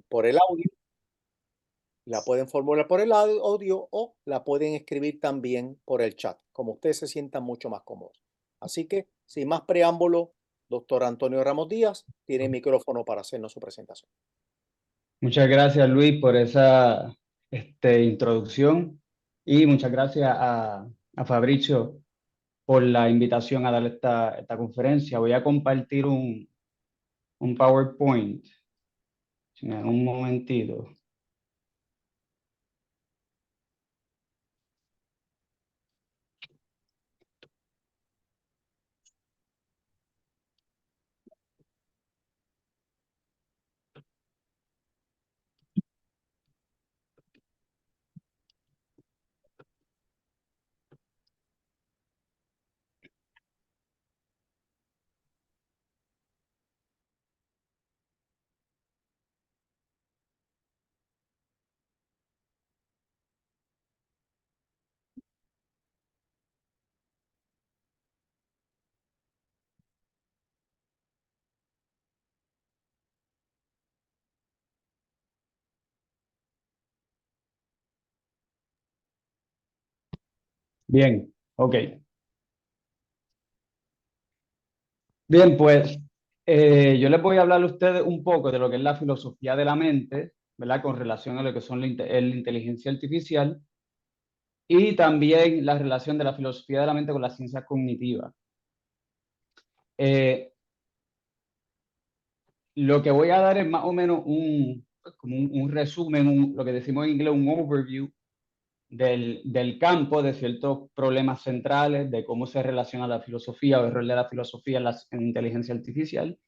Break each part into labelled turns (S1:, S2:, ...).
S1: por el audio, la pueden formular por el audio o la pueden escribir también por el chat, como ustedes se sientan mucho más cómodos. Así que, sin más preámbulo, doctor Antonio Ramos Díaz tiene micrófono para hacernos su presentación.
S2: Muchas gracias, Luis, por esa introducción y muchas gracias a Fabricio por la invitación a dar esta conferencia. Voy a compartir un PowerPoint. Si me dan un momentito. Bien, ok. Bien, pues yo les voy a hablar a ustedes un poco de lo que es la filosofía de la mente, ¿verdad? Con relación a lo que son la inteligencia artificial y también la relación de la filosofía de la mente con la ciencia cognitiva. Eh, Lo que voy a dar es más o menos como un resumen, lo que decimos en inglés, un overview del campo, de ciertos problemas centrales, de cómo se relaciona la filosofía o el rol de la filosofía en inteligencia artificial,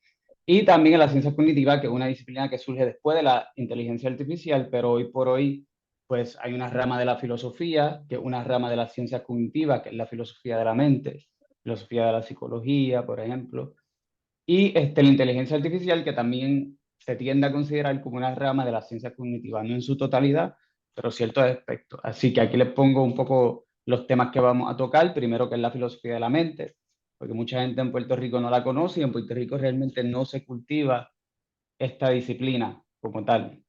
S2: y también en la ciencia cognitiva, que es una disciplina que surge después de la inteligencia artificial, pero hoy por hoy, pues hay una rama de la filosofía, que es una rama de la ciencia cognitiva, que es la filosofía de la mente, filosofía de la psicología, por ejemplo, y la inteligencia artificial, que también se tiende a considerar como una rama de la ciencia cognitiva, no en su totalidad, pero ciertos aspectos. Así que aquí les pongo un poco los temas que vamos a tocar. Primero, que es la filosofía de la mente, porque mucha gente en Puerto Rico no la conoce y en Puerto Rico realmente no se cultiva esta disciplina como tal.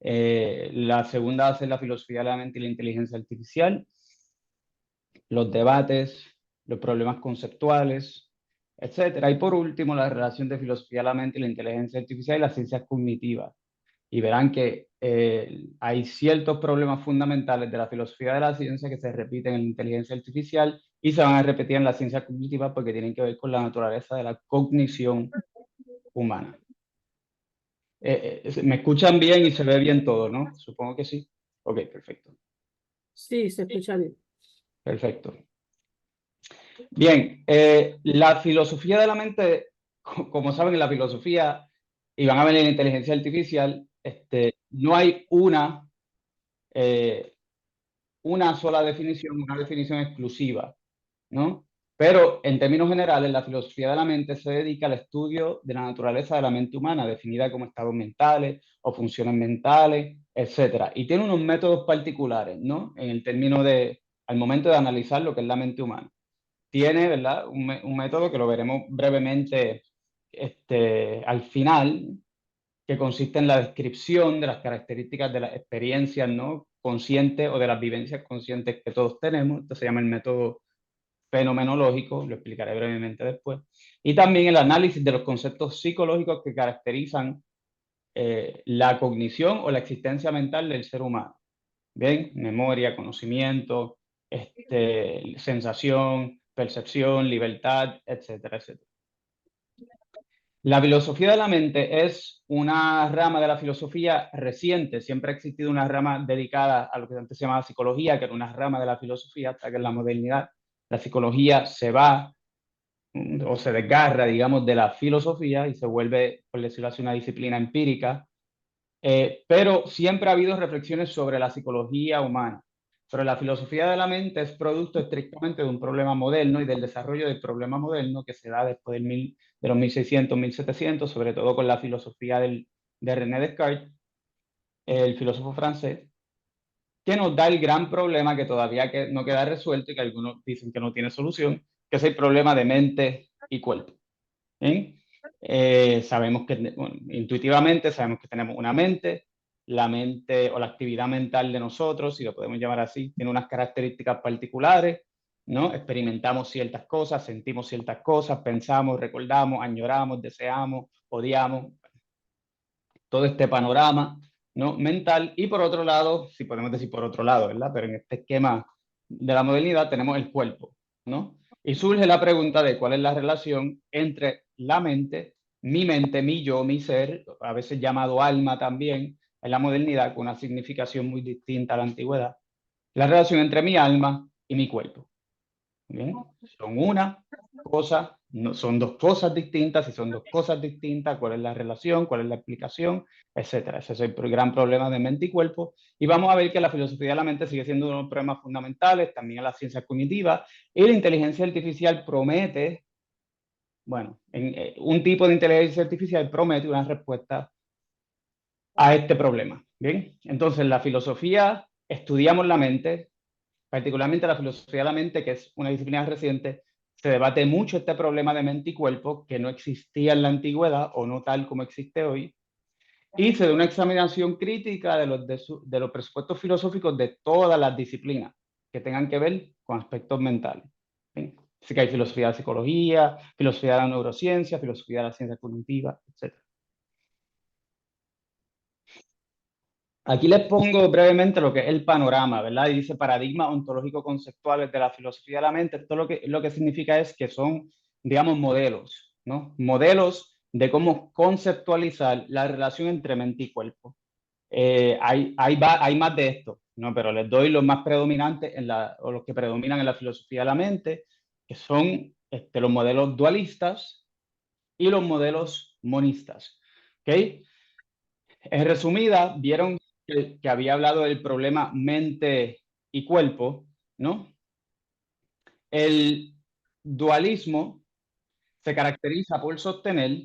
S2: La segunda va a ser la filosofía de la mente y la inteligencia artificial, los debates, los problemas conceptuales, etcétera. Y por último, la relación de filosofía de la mente y la inteligencia artificial y las ciencias cognitivas. Y verán que hay ciertos problemas fundamentales de la filosofía de la ciencia que se repiten en la inteligencia artificial y se van a repetir en la ciencia cognitiva porque tienen que ver con la naturaleza de la cognición humana. ¿Me escuchan bien y se ve bien todo, no? Supongo que sí. Ok, perfecto.
S3: Sí, se escucha bien.
S2: Perfecto. Bien, la filosofía de la mente, como saben, en la filosofía, y van a ver en la inteligencia artificial, no hay una sola definición, una definición exclusiva, ¿no? Pero en términos generales, la filosofía de la mente se dedica al estudio de la naturaleza de la mente humana, definida como estados mentales o funciones mentales, etcétera. Y tiene unos métodos particulares, ¿no? En el término al momento de analizar lo que es la mente humana. Tiene, ¿verdad? Un método que lo veremos brevemente al final, que consiste en la descripción de las características de las experiencias, ¿no? Conscientes o de las vivencias conscientes que todos tenemos. Esto se llama el método fenomenológico, lo explicaré brevemente después. Y también el análisis de los conceptos psicológicos que caracterizan la cognición o la existencia mental del ser humano. Bien, memoria, conocimiento, sensación, percepción, libertad, etcétera, etcétera. La filosofía de la mente es una rama de la filosofía reciente. Siempre ha existido una rama dedicada a lo que antes se llamaba psicología, que era una rama de la filosofía, hasta que en la modernidad la psicología se va o se desgarra, digamos, de la filosofía y se vuelve, por decirlo así, una disciplina empírica. Pero siempre ha habido reflexiones sobre la psicología humana. Pero la filosofía de la mente es producto estrictamente de un problema moderno y del desarrollo del problema moderno que se da después de los 1600, 1700, sobre todo con la filosofía de René Descartes, el filósofo francés, que nos da el gran problema que todavía no queda resuelto y que algunos dicen que no tiene solución, que es el problema de mente y cuerpo. ¿Bien? Sabemos que, bueno, intuitivamente sabemos que tenemos una mente. La mente o la actividad mental de nosotros, si lo podemos llamar así, tiene unas características particulares, ¿no? Experimentamos ciertas cosas, sentimos ciertas cosas, pensamos, recordamos, añoramos, deseamos, odiamos, todo este panorama, ¿no? Mental. Y por otro lado, si podemos decir por otro lado, ¿verdad? Pero en este esquema de la modernidad tenemos el cuerpo, ¿no? Y surge la pregunta de cuál es la relación entre la mente, mi yo, mi ser, a veces llamado alma también, en la modernidad, con una significación muy distinta a la antigüedad, la relación entre mi alma y mi cuerpo. ¿Bien? Son una cosa, no, son dos cosas distintas. Si son dos cosas distintas, ¿cuál es la relación? ¿Cuál es la explicación? Etcétera. Ese es el gran problema de mente y cuerpo. Y vamos a ver que la filosofía de la mente sigue siendo uno de los problemas fundamentales, también en las ciencias cognitivas, y la inteligencia artificial promete, bueno, un tipo de inteligencia artificial promete una respuesta a este problema. Bien, entonces la filosofía, estudiamos la mente, particularmente la filosofía de la mente, que es una disciplina reciente. Se debate mucho este problema de mente y cuerpo, que no existía en la antigüedad o no tal como existe hoy, y se da una examinación crítica de los presupuestos filosóficos de todas las disciplinas que tengan que ver con aspectos mentales. ¿Bien? Así que hay filosofía de la psicología, filosofía de la neurociencia, filosofía de la ciencia cognitiva, etc. Aquí les pongo brevemente lo que es el panorama, ¿verdad? Y dice paradigmas ontológicos conceptuales de la filosofía de la mente. Esto lo que significa es que son, digamos, modelos, ¿no? Modelos de cómo conceptualizar la relación entre mente y cuerpo. Hay más de esto, ¿no? Pero les doy los más predominantes o los que predominan en la filosofía de la mente, que son los modelos dualistas y los modelos monistas. ¿Ok? En resumida, vieron que había hablado del problema mente y cuerpo, ¿no? El dualismo se caracteriza por sostener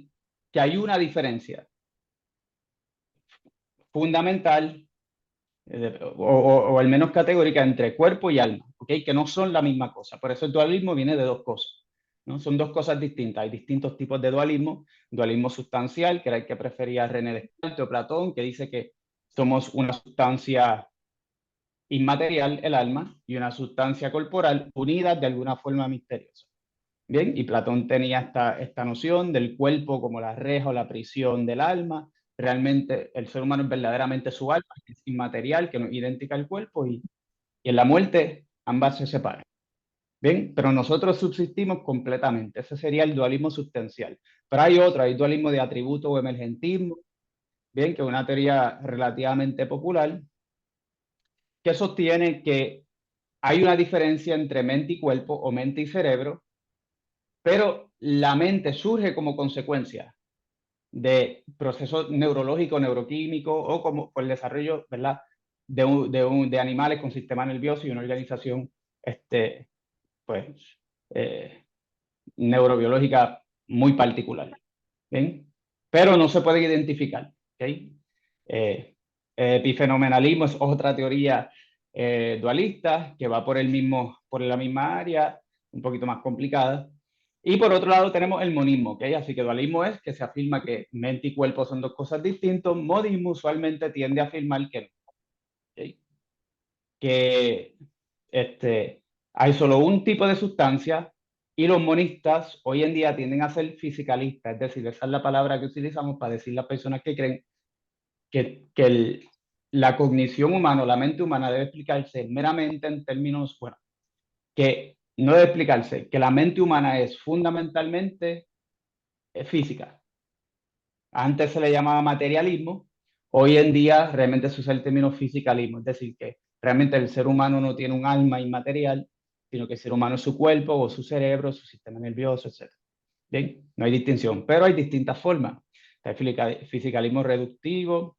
S2: que hay una diferencia fundamental o al menos categórica entre cuerpo y alma, ¿ok? Que no son la misma cosa. Por eso el dualismo viene de dos cosas, ¿no? Son dos cosas distintas. Hay distintos tipos de dualismo. Dualismo sustancial, que era el que prefería René Descartes o Platón, que dice que somos una sustancia inmaterial, el alma, y una sustancia corporal unidas de alguna forma misteriosa. Bien, y Platón tenía esta noción del cuerpo como la reja o la prisión del alma. Realmente el ser humano es verdaderamente su alma, que es inmaterial, que no es idéntica al cuerpo, y en la muerte ambas se separan. Bien, pero nosotros subsistimos completamente. Ese sería el dualismo sustancial. Pero hay otro, hay dualismo de atributo o emergentismo, bien, que es una teoría relativamente popular, que sostiene que hay una diferencia entre mente y cuerpo o mente y cerebro, pero la mente surge como consecuencia de procesos neurológicos, neuroquímicos o como por el desarrollo, ¿verdad? De animales con sistema nervioso y una organización pues, neurobiológica muy particular. ¿Bien? Pero no se puede identificar. ¿Okay? Epifenomenalismo es otra teoría dualista que va por la misma área, un poquito más complicada. Y por otro lado tenemos el monismo, ¿okay? Así que dualismo es que se afirma que mente y cuerpo son dos cosas distintas. Monismo usualmente tiende a afirmar que no. ¿Okay? Que hay solo un tipo de sustancia y los monistas hoy en día tienden a ser fisicalistas, es decir, esa es la palabra que utilizamos para decir las personas que creen que la cognición humana o la mente humana debe explicarse meramente en términos, bueno, que no debe explicarse, que la mente humana es fundamentalmente física. Antes se le llamaba materialismo, hoy en día realmente se usa el término fisicalismo, es decir, que realmente el ser humano no tiene un alma inmaterial, sino que el ser humano es su cuerpo o su cerebro, su sistema nervioso, etc. Bien, no hay distinción, pero hay distintas formas. Está el fisicalismo reductivo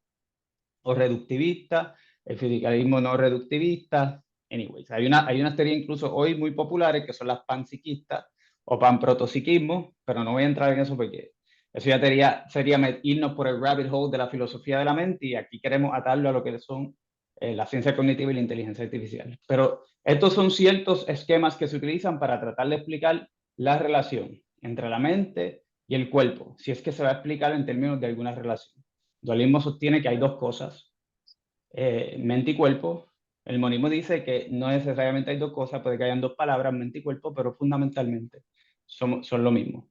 S2: o reductivista, el fisicalismo no reductivista. Anyways, hay unas teorías incluso hoy muy populares que son las panpsiquistas o panprotopsiquismo, pero no voy a entrar en eso porque eso ya sería irnos por el rabbit hole de la filosofía de la mente y aquí queremos atarlo a lo que son la ciencia cognitiva y la inteligencia artificial. Pero estos son ciertos esquemas que se utilizan para tratar de explicar la relación entre la mente y el cuerpo, si es que se va a explicar en términos de alguna relación. El dualismo sostiene que hay dos cosas, mente y cuerpo. El monismo dice que no necesariamente hay dos cosas, puede que hayan dos palabras, mente y cuerpo, pero fundamentalmente son lo mismo.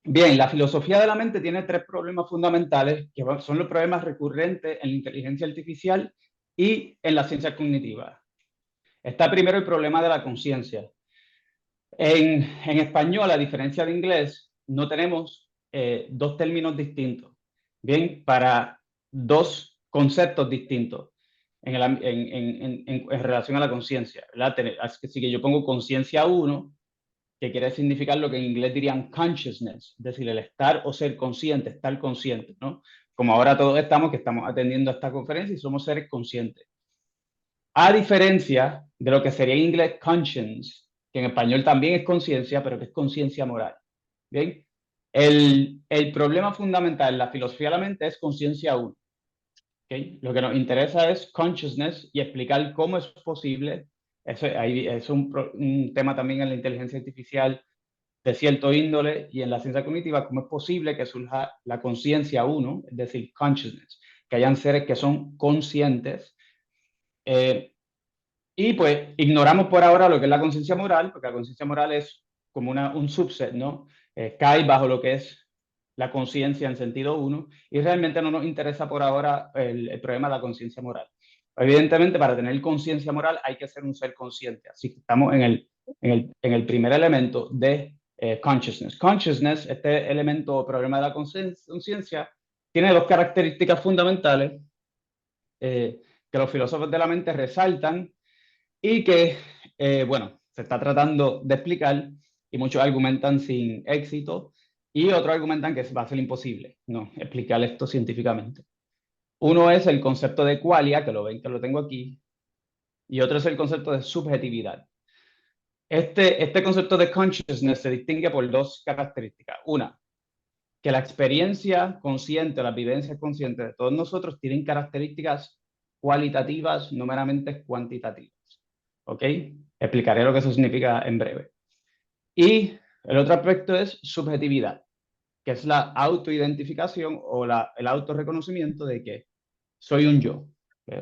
S2: Bien, la filosofía de la mente tiene tres problemas fundamentales que son los problemas recurrentes en la inteligencia artificial y en la ciencia cognitiva. Está primero el problema de la conciencia. En español, a diferencia de inglés, no tenemos dos términos distintos, bien, para dos conceptos distintos en relación a la conciencia. Así que yo pongo conciencia 1, que quiere significar lo que en inglés dirían consciousness, es decir, el estar o ser consciente, estar consciente, ¿no? Como ahora todos que estamos atendiendo a esta conferencia y somos seres conscientes. A diferencia de lo que sería en inglés conscience, que en español también es conciencia, pero que es conciencia moral. ¿Bien? El problema fundamental en la filosofía de la mente es conciencia 1. ¿Okay? Lo que nos interesa es consciousness y explicar cómo es posible. Eso es un tema también en la inteligencia artificial de cierto índole y en la ciencia cognitiva, cómo es posible que surja la conciencia 1, es decir, consciousness, que hayan seres que son conscientes. Y pues ignoramos por ahora lo que es la conciencia moral, porque la conciencia moral es como un subset, ¿no? Cae bajo lo que es la conciencia en sentido 1, y realmente no nos interesa por ahora el problema de la conciencia moral. Evidentemente, para tener conciencia moral hay que ser un ser consciente, así que estamos en el primer elemento de consciousness. Consciousness, este elemento o problema de la conciencia, tiene dos características fundamentales que los filósofos de la mente resaltan y que, bueno, se está tratando de explicar y muchos argumentan sin éxito y otros argumentan que va a ser imposible, no, explicar esto científicamente. Uno es el concepto de qualia, que lo ven que lo tengo aquí, y otro es el concepto de subjetividad. Este concepto de consciousness se distingue por dos características. Una, que la experiencia consciente, las vivencias conscientes de todos nosotros tienen características cualitativas, no meramente cuantitativas. ¿Ok? Explicaré lo que eso significa en breve. Y el otro aspecto es subjetividad, que es la autoidentificación o el autorreconocimiento de que soy un yo,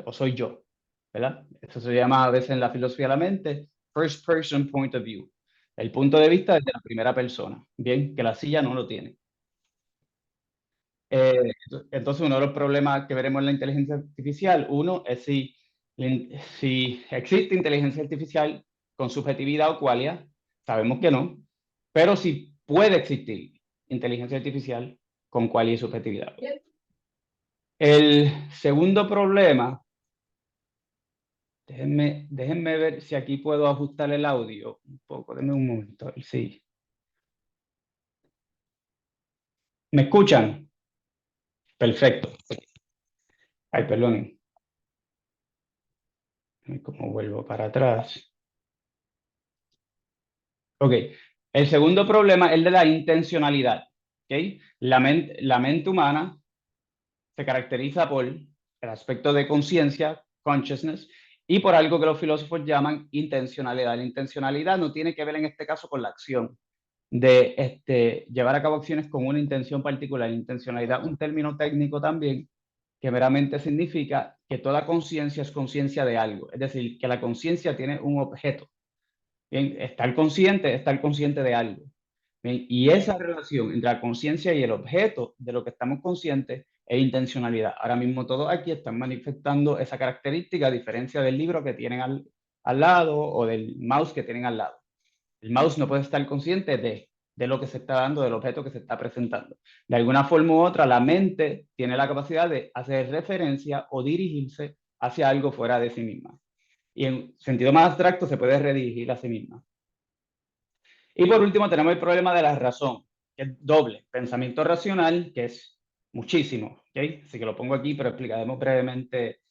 S2: o soy yo, ¿verdad? Eso se llama a veces en la filosofía de la mente first person point of view, el punto de vista desde la primera persona, bien, que la silla no lo tiene. Entonces, uno de los problemas que veremos en la inteligencia artificial, uno es si existe inteligencia artificial con subjetividad o qualia, sabemos que no, pero si puede existir inteligencia artificial con qualia y subjetividad. El segundo problema, déjenme ver si aquí puedo ajustar el audio un poco, denme un momento, sí. ¿Me escuchan? Perfecto. Ay, perdón. ¿Cómo vuelvo para atrás? Ok, el segundo problema es el de la intencionalidad. ¿Okay? La mente humana se caracteriza por el aspecto de conciencia, consciousness, y por algo que los filósofos llaman intencionalidad. La intencionalidad no tiene que ver en este caso con la acción, de llevar a cabo acciones con una intención particular. Intencionalidad, un término técnico también, que meramente significa que toda conciencia es conciencia de algo, es decir, que la conciencia tiene un objeto. Bien, estar consciente de algo. Bien, y esa relación entre la conciencia y el objeto de lo que estamos conscientes es intencionalidad. Ahora mismo todos aquí están manifestando esa característica, a diferencia del libro que tienen al lado o del mouse que tienen al lado. El mouse no puede estar consciente de lo que se está dando, del objeto que se está presentando. De alguna forma u otra, la mente tiene la capacidad de hacer referencia o dirigirse hacia algo fuera de sí misma. Y en sentido más abstracto se puede redirigir a sí misma. Y por último tenemos el problema de la razón, que es doble. Pensamiento racional, que es muchísimo, ¿okay? Así que lo pongo aquí, pero explicaremos brevemente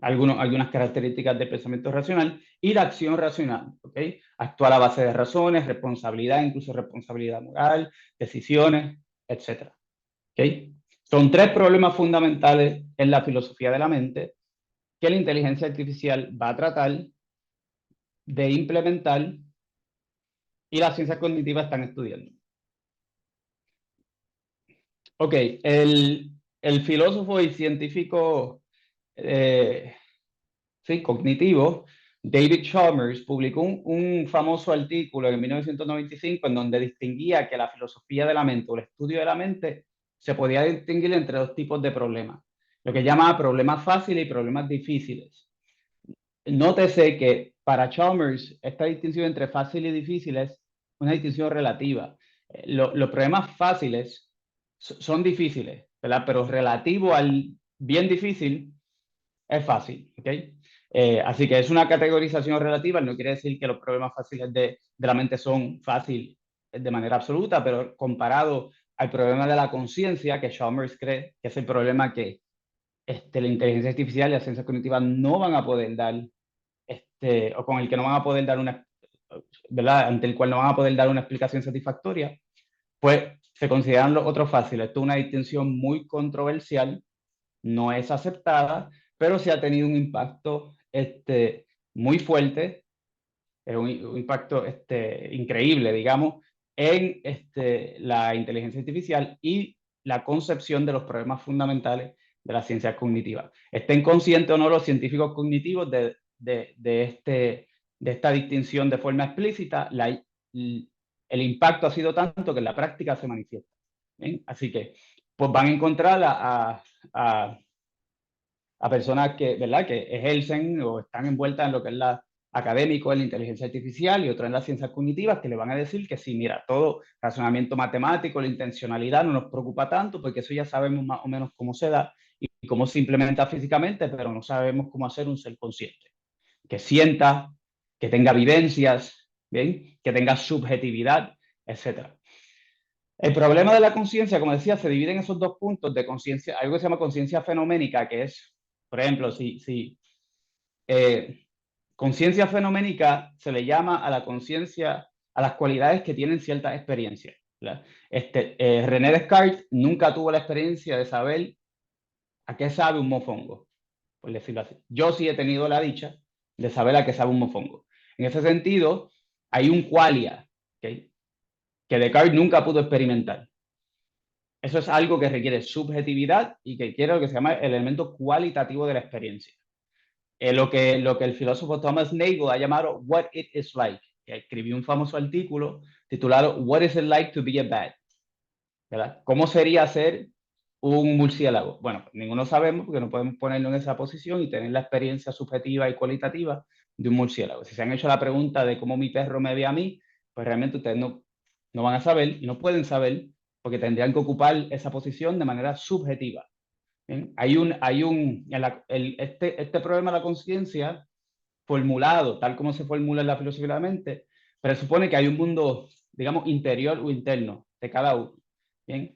S2: algunas características del pensamiento racional y la acción racional, ¿okay? Actuar a base de razones, responsabilidad, incluso responsabilidad moral, decisiones, etc. ¿Okay? Son tres problemas fundamentales en la filosofía de la mente que la inteligencia artificial va a tratar de implementar y las ciencias cognitivas están estudiando. Ok, el filósofo y científico sí, cognitivo, David Chalmers, publicó un famoso artículo en 1995 en donde distinguía que la filosofía de la mente o el estudio de la mente se podía distinguir entre dos tipos de problemas, lo que llamaba problemas fáciles y problemas difíciles. Nótese que para Chalmers esta distinción entre fácil y difícil es una distinción relativa. Los problemas fáciles son difíciles, ¿verdad? Pero relativo al bien difícil es fácil, ¿ok? Así que es una categorización relativa, no quiere decir que los problemas fáciles de la mente son fáciles de manera absoluta, pero comparado al problema de la conciencia, que Chalmers cree que es el problema que la inteligencia artificial y las ciencias cognitivas no van a poder dar, o con el que no van a poder dar una, ¿verdad? Ante el cual no van a poder dar una explicación satisfactoria, pues se consideran los otros fáciles. Esto es una distinción muy controversial, no es aceptada, pero sí ha tenido un impacto muy fuerte, un impacto increíble, digamos, en la inteligencia artificial y la concepción de los problemas fundamentales de las ciencias cognitivas. Estén conscientes o no los científicos cognitivos de esta distinción de forma explícita, el impacto ha sido tanto que en la práctica se manifiesta. ¿Bien? Así que pues van a encontrar a personas que, ¿verdad?, que ejercen o están envueltas en lo que es la académico, en la inteligencia artificial y otros en las ciencias cognitivas, que le van a decir que sí, mira, todo razonamiento matemático, la intencionalidad no nos preocupa tanto porque eso ya sabemos más o menos cómo se da y cómo se implementa físicamente, pero no sabemos cómo hacer un ser consciente, que sienta, que tenga vivencias, ¿bien?, que tenga subjetividad, etc. El problema de la conciencia, como decía, se divide en esos dos puntos de conciencia, algo que se llama conciencia fenoménica, que es, por ejemplo, conciencia fenoménica se le llama a la conciencia, a las cualidades que tienen ciertas experiencias. René Descartes nunca tuvo la experiencia de saber a qué sabe un mofongo, por decirlo así. Yo sí he tenido la dicha de saber a qué sabe un mofongo. En ese sentido, hay un qualia, ¿okay?, que Descartes nunca pudo experimentar. Eso es algo que requiere subjetividad y que quiere lo que se llama el elemento cualitativo de la experiencia. Lo que el filósofo Thomas Nagel ha llamado What It Is Like, que escribió un famoso artículo titulado What Is It Like to Be a Bat, ¿verdad? ¿Cómo sería ser un murciélago? Bueno, ninguno sabemos porque no podemos ponerlo en esa posición y tener la experiencia subjetiva y cualitativa de un murciélago. Si se han hecho la pregunta de cómo mi perro me ve a mí, pues realmente ustedes no van a saber y no pueden saber porque tendrían que ocupar esa posición de manera subjetiva. ¿Bien? Este problema de la conciencia formulado, tal como se formula en la filosofía de la mente, presupone que hay un mundo, digamos, interior o interno de cada uno. ¿Bien?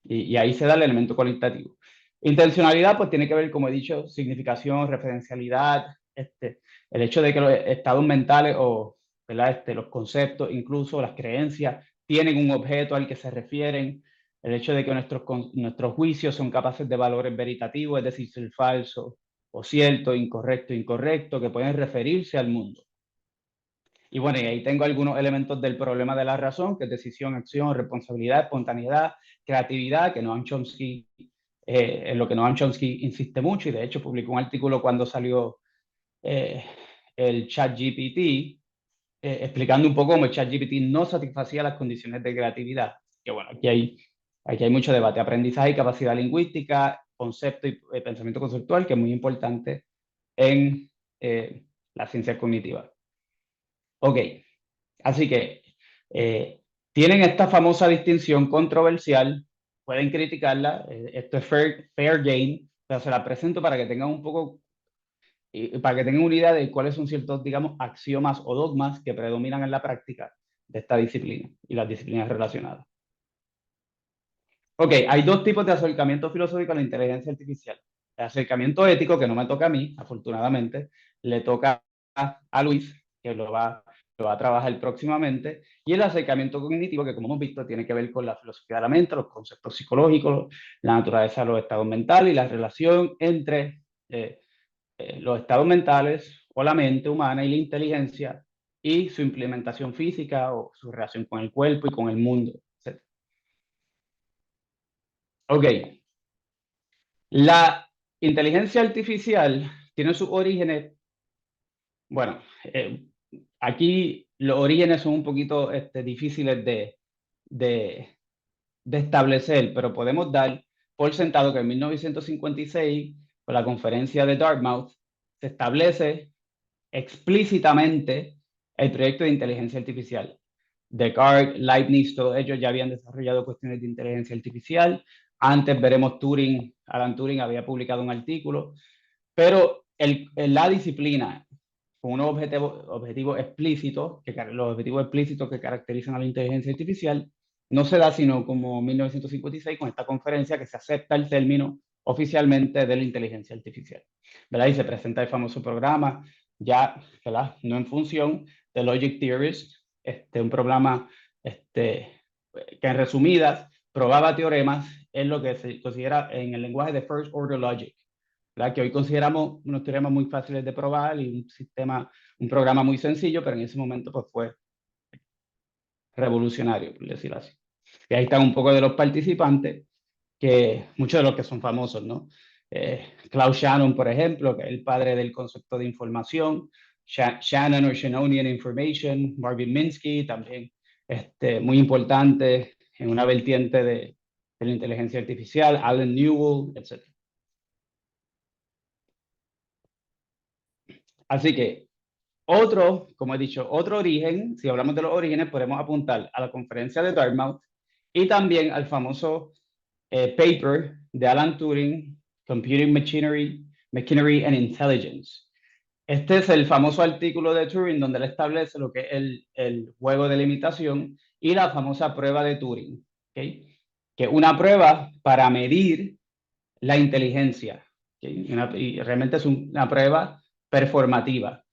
S2: Y ahí se da el elemento cualitativo. Intencionalidad, pues tiene que ver, como he dicho, significación, referencialidad, el hecho de que los estados mentales o, ¿verdad?, los conceptos, incluso las creencias, tienen un objeto al que se refieren, el hecho de que nuestros juicios son capaces de valores veritativos, es decir, ser falso o cierto, incorrecto, que pueden referirse al mundo. Y bueno, y ahí tengo algunos elementos del problema de la razón, que es decisión, acción, responsabilidad, espontaneidad, creatividad, que Noam Chomsky, en lo que Noam Chomsky insiste mucho, y de hecho publicó un artículo cuando salió el ChatGPT, explicando un poco cómo el ChatGPT no satisfacía las condiciones de creatividad. Que bueno, aquí hay mucho debate. Aprendizaje y capacidad lingüística, concepto y pensamiento conceptual, que es muy importante en la ciencia cognitiva. Ok, así que tienen esta famosa distinción controversial, pueden criticarla, esto es fair game, pero se la presento para que tengan un poco, para que tengan una idea de cuáles son ciertos, digamos, axiomas o dogmas que predominan en la práctica de esta disciplina y las disciplinas relacionadas. Ok, hay dos tipos de acercamiento filosófico a la inteligencia artificial. El acercamiento ético, que no me toca a mí, afortunadamente, le toca a Luis, que lo va a trabajar próximamente, y el acercamiento cognitivo, que como hemos visto, tiene que ver con la filosofía de la mente, los conceptos psicológicos, la naturaleza de los estados mentales y la relación entre los estados mentales o la mente humana y la inteligencia y su implementación física o su relación con el cuerpo y con el mundo, etc. Ok, la inteligencia artificial tiene sus orígenes, bueno, aquí los orígenes son un poquito difíciles de establecer, pero podemos dar por sentado que en 1956, con la conferencia de Dartmouth, se establece explícitamente el proyecto de inteligencia artificial. Descartes, Leibniz, todos ellos ya habían desarrollado cuestiones de inteligencia artificial. Antes veremos Turing, Alan Turing había publicado un artículo, pero la disciplina con unos objetivos explícitos, los objetivos explícitos que caracterizan a la inteligencia artificial, no se da sino como 1956 con esta conferencia que se acepta el término oficialmente de la inteligencia artificial, ¿verdad? Y se presenta el famoso programa ya, ¿verdad? No en función de Logic Theorist, un programa que en resumidas probaba teoremas en lo que se considera en el lenguaje de First Order Logic, ¿verdad? Que hoy consideramos unos teoremas muy fáciles de probar y un programa muy sencillo, pero en ese momento pues fue revolucionario, por decirlo así. Y ahí están un poco de los participantes, que muchos de los que son famosos, ¿no? Klaus Shannon, por ejemplo, que es el padre del concepto de información, Shannon o Shannonian Information, Marvin Minsky, también muy importante en una vertiente de la inteligencia artificial, Alan Newell, etc. Así que como he dicho, otro origen, si hablamos de los orígenes, podemos apuntar a la conferencia de Dartmouth y también al famoso paper de Alan Turing, Computing Machinery and Intelligence. Este es el famoso artículo de Turing donde él establece lo que es el juego de limitación y la famosa prueba de Turing, ¿okay? Que es una prueba para medir la inteligencia, ¿okay? Y realmente es una prueba performativa.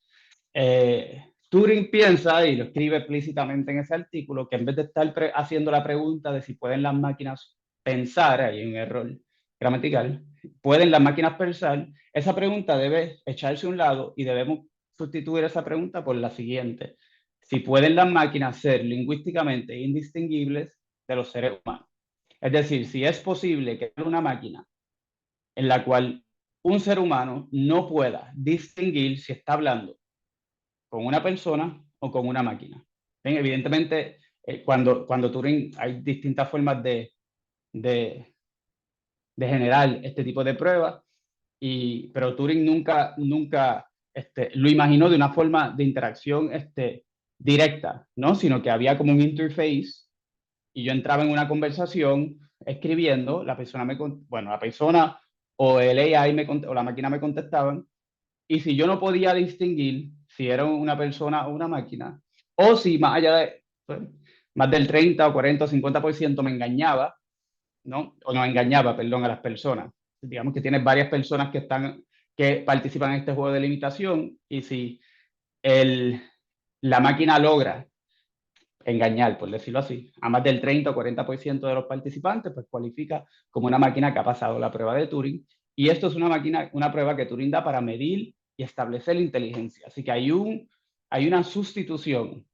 S2: Turing piensa, y lo escribe explícitamente en ese artículo, que en vez de estar haciendo la pregunta de si pueden las máquinas pensar, hay un error gramatical, pueden las máquinas pensar, esa pregunta debe echarse a un lado y debemos sustituir esa pregunta por la siguiente: si pueden las máquinas ser lingüísticamente indistinguibles de los seres humanos. Es decir, si es posible que haya una máquina en la cual un ser humano no pueda distinguir si está hablando con una persona o con una máquina. ¿Ven? Evidentemente, cuando Turing hay distintas formas de, de generar este tipo de pruebas, pero Turing nunca lo imaginó de una forma de interacción directa, ¿no? Sino que había como un interface y yo entraba en una conversación escribiendo, la persona o el AI o la máquina me contestaban, y si yo no podía distinguir si era una persona o una máquina, o si más allá de, pues, más del 30 o 40 o 50% me engañaba, ¿no? O no engañaba, perdón, a las personas. Digamos que tienes varias personas que participan en este juego de limitación, y si el, la máquina logra engañar, por decirlo así, a más del 30 o 40% de los participantes, pues cualifica como una máquina que ha pasado la prueba de Turing. Y esto es una prueba que Turing da para medir y establecer la inteligencia. Así que hay una sustitución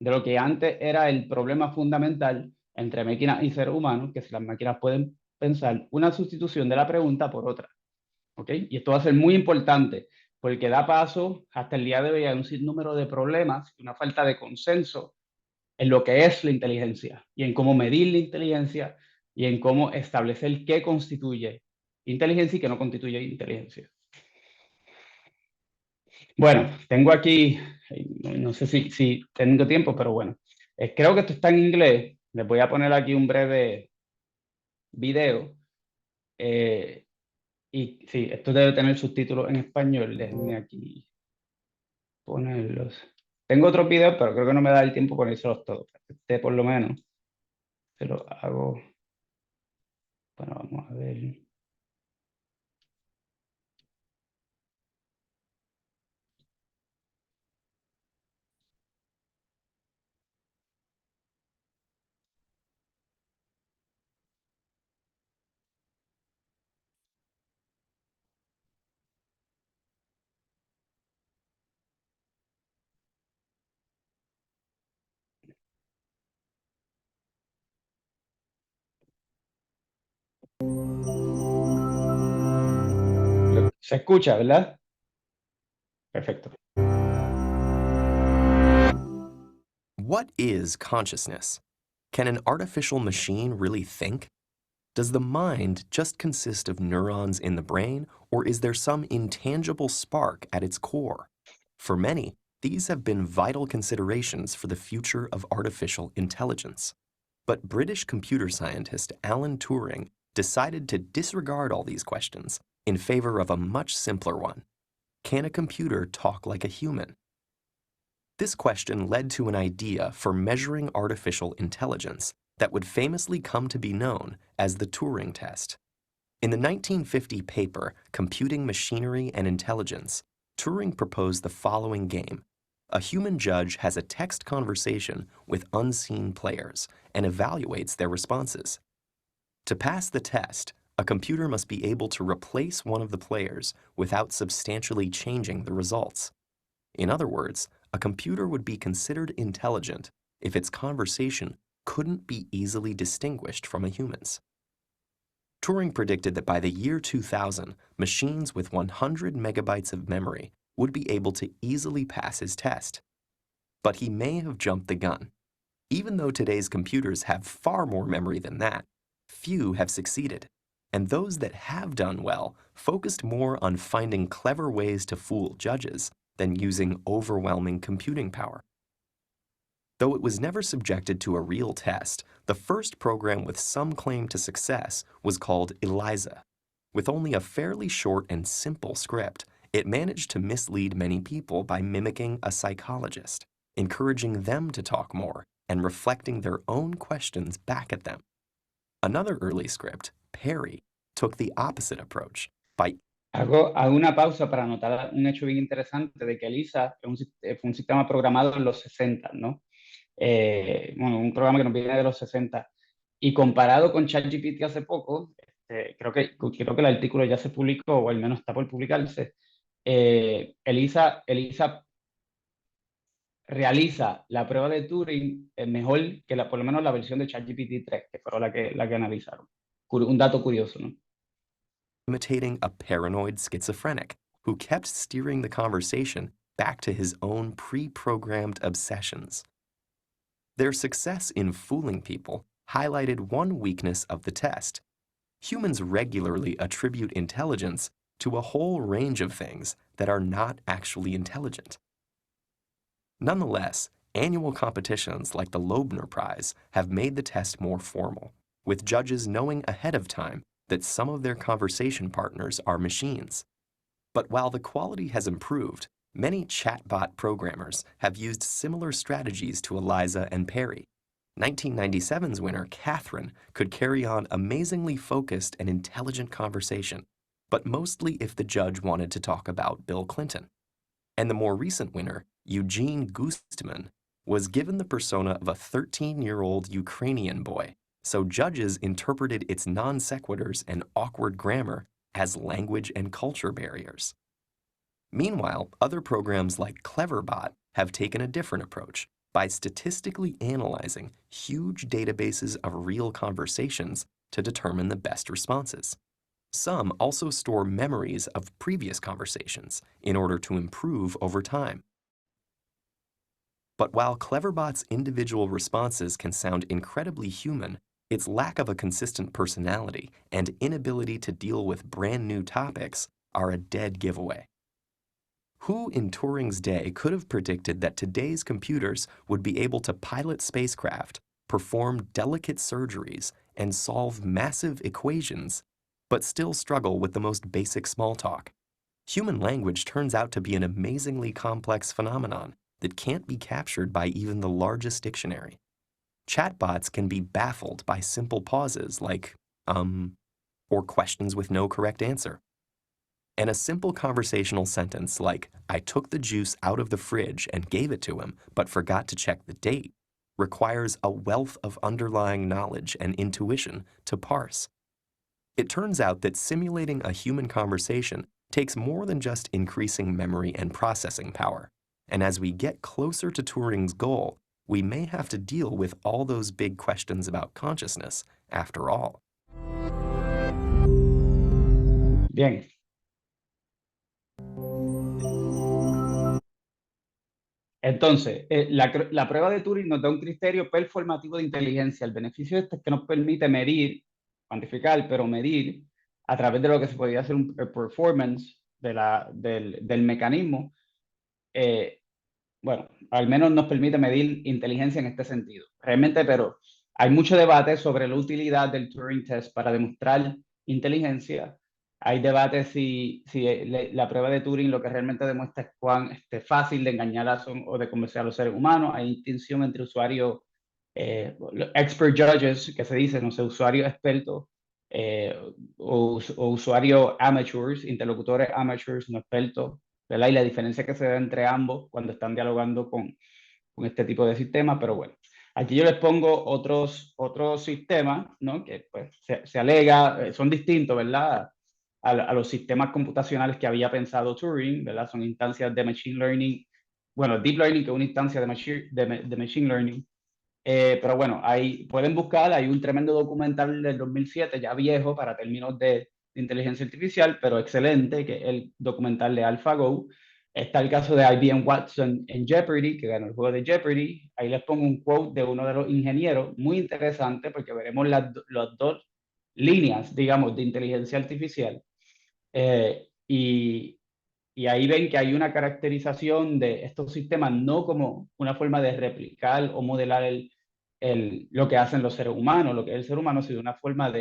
S2: de lo que antes era el problema fundamental entre máquinas y seres humanos, que si las máquinas pueden pensar, una sustitución de la pregunta por otra. ¿Ok? Y esto va a ser muy importante porque da paso hasta el día de hoy a un sinnúmero de problemas y una falta de consenso en lo que es la inteligencia y en cómo medir la inteligencia y en cómo establecer qué constituye inteligencia y qué no constituye inteligencia. Bueno, tengo aquí, no sé si tengo tiempo, pero bueno, creo que esto está en inglés. Les voy a poner aquí un breve video. Y sí, esto debe tener subtítulos en español. Déjenme aquí ponerlos. Tengo otros videos, pero creo que no me da el tiempo ponérselos todos. Por lo menos se lo hago. Bueno, vamos a ver. Se escucha, ¿verdad? Perfecto.
S4: What is consciousness? Can an artificial machine really think? Does the mind just consist of neurons in the brain, or is there some intangible spark at its core? For many, these have been vital considerations for the future of artificial intelligence. But British computer scientist Alan Turing decided to disregard all these questions in favor of a much simpler one. Can a computer talk like a human? This question led to an idea for measuring artificial intelligence that would famously come to be known as the Turing test. In the 1950 paper, Computing Machinery and Intelligence, Turing proposed the following game. A human judge has a text conversation with unseen players and evaluates their responses. To pass the test, a computer must be able to replace one of the players without substantially changing the results. In other words, a computer would be considered intelligent if its conversation couldn't be easily distinguished from a human's. Turing predicted that by the year 2000, machines with 100 megabytes of memory would be able to easily pass his test. But he may have jumped the gun. Even though today's computers have far more memory than that, few have succeeded. And those that have done well focused more on finding clever ways to fool judges than using overwhelming computing power. Though it was never subjected to a real test, the first program with some claim to success was called ELIZA. With only a fairly short and simple script, it managed to mislead many people by mimicking a psychologist, encouraging them to talk more and reflecting their own questions back at them. Another early script, Perry, took the opposite approach by
S2: Hago una pausa para anotar un hecho bien interesante de que ELIZA fue un sistema programado en los 60, ¿no? Bueno, un programa que nos viene de los 60. Y comparado con ChatGPT hace poco, creo que el artículo ya se publicó, o al menos está por publicarse, ELIZA realiza la prueba de Turing mejor que por lo menos la versión de ChatGPT 3, que fue la que analizaron. Un dato curioso, ¿no?
S4: imitating a paranoid schizophrenic who kept steering the conversation back to his own pre-programmed obsessions. Their success in fooling people highlighted one weakness of the test. Humans regularly attribute intelligence to a whole range of things that are not actually intelligent. Nonetheless, annual competitions like the Loebner Prize have made the test more formal, with judges knowing ahead of time that some of their conversation partners are machines. But while the quality has improved, many chatbot programmers have used similar strategies to ELIZA and Perry. 1997's winner, Catherine, could carry on amazingly focused and intelligent conversation, but mostly if the judge wanted to talk about Bill Clinton. And the more recent winner, Eugene Gustman, was given the persona of a 13-year-old Ukrainian boy, so judges interpreted its non sequiturs and awkward grammar as language and culture barriers. Meanwhile, other programs like Cleverbot have taken a different approach by statistically analyzing huge databases of real conversations to determine the best responses. Some also store memories of previous conversations in order to improve over time. But while Cleverbot's individual responses can sound incredibly human, its lack of a consistent personality and inability to deal with brand new topics are a dead giveaway. Who in Turing's day could have predicted that today's computers would be able to pilot spacecraft, perform delicate surgeries, and solve massive equations, but still struggle with the most basic small talk? Human language turns out to be an amazingly complex phenomenon that can't be captured by even the largest dictionary. Chatbots can be baffled by simple pauses like, or questions with no correct answer. And a simple conversational sentence like, I took the juice out of the fridge and gave it to him, but forgot to check the date, requires a wealth of underlying knowledge and intuition to parse. It turns out that simulating a human conversation takes more than just increasing memory and processing power. And as we get closer to Turing's goal, we may have to deal with all those big questions about consciousness after all.
S2: Bien. Entonces, la prueba de Turing nos da un criterio performativo de inteligencia. El beneficio de esto es que nos permite medir, cuantificar, pero medir a través de lo que se podría hacer un performance del mecanismo. Bueno, al menos nos permite medir inteligencia en este sentido. Realmente, pero hay mucho debate sobre la utilidad del Turing Test para demostrar inteligencia. Hay debate si la prueba de Turing lo que realmente demuestra es cuán fácil de engañar o de convencer a los seres humanos. Hay distinción entre usuarios, expert judges, que se dice, no sé, usuarios expertos, o usuarios amateurs, interlocutores amateurs, no expertos, ¿verdad? Y la diferencia que se da entre ambos cuando están dialogando con este tipo de sistemas, pero bueno. Aquí yo les pongo otros sistemas, ¿no? Que pues se alega, son distintos, ¿verdad? A los sistemas computacionales que había pensado Turing, ¿verdad? Son instancias de Machine Learning, bueno, Deep Learning que es una instancia de Machine Learning. Pero bueno, pueden buscar, hay un tremendo documental del 2007, ya viejo para términos de inteligencia artificial, pero excelente, que es el documental de AlphaGo. Está el caso de IBM Watson en Jeopardy, que ganó el juego de Jeopardy. Ahí les pongo un quote de uno de los ingenieros, muy interesante, porque veremos las dos líneas, digamos, de inteligencia artificial. Y ahí ven que hay una caracterización de estos sistemas no como una forma de replicar o modelar lo que hacen los seres humanos, lo que es el ser humano, sino una forma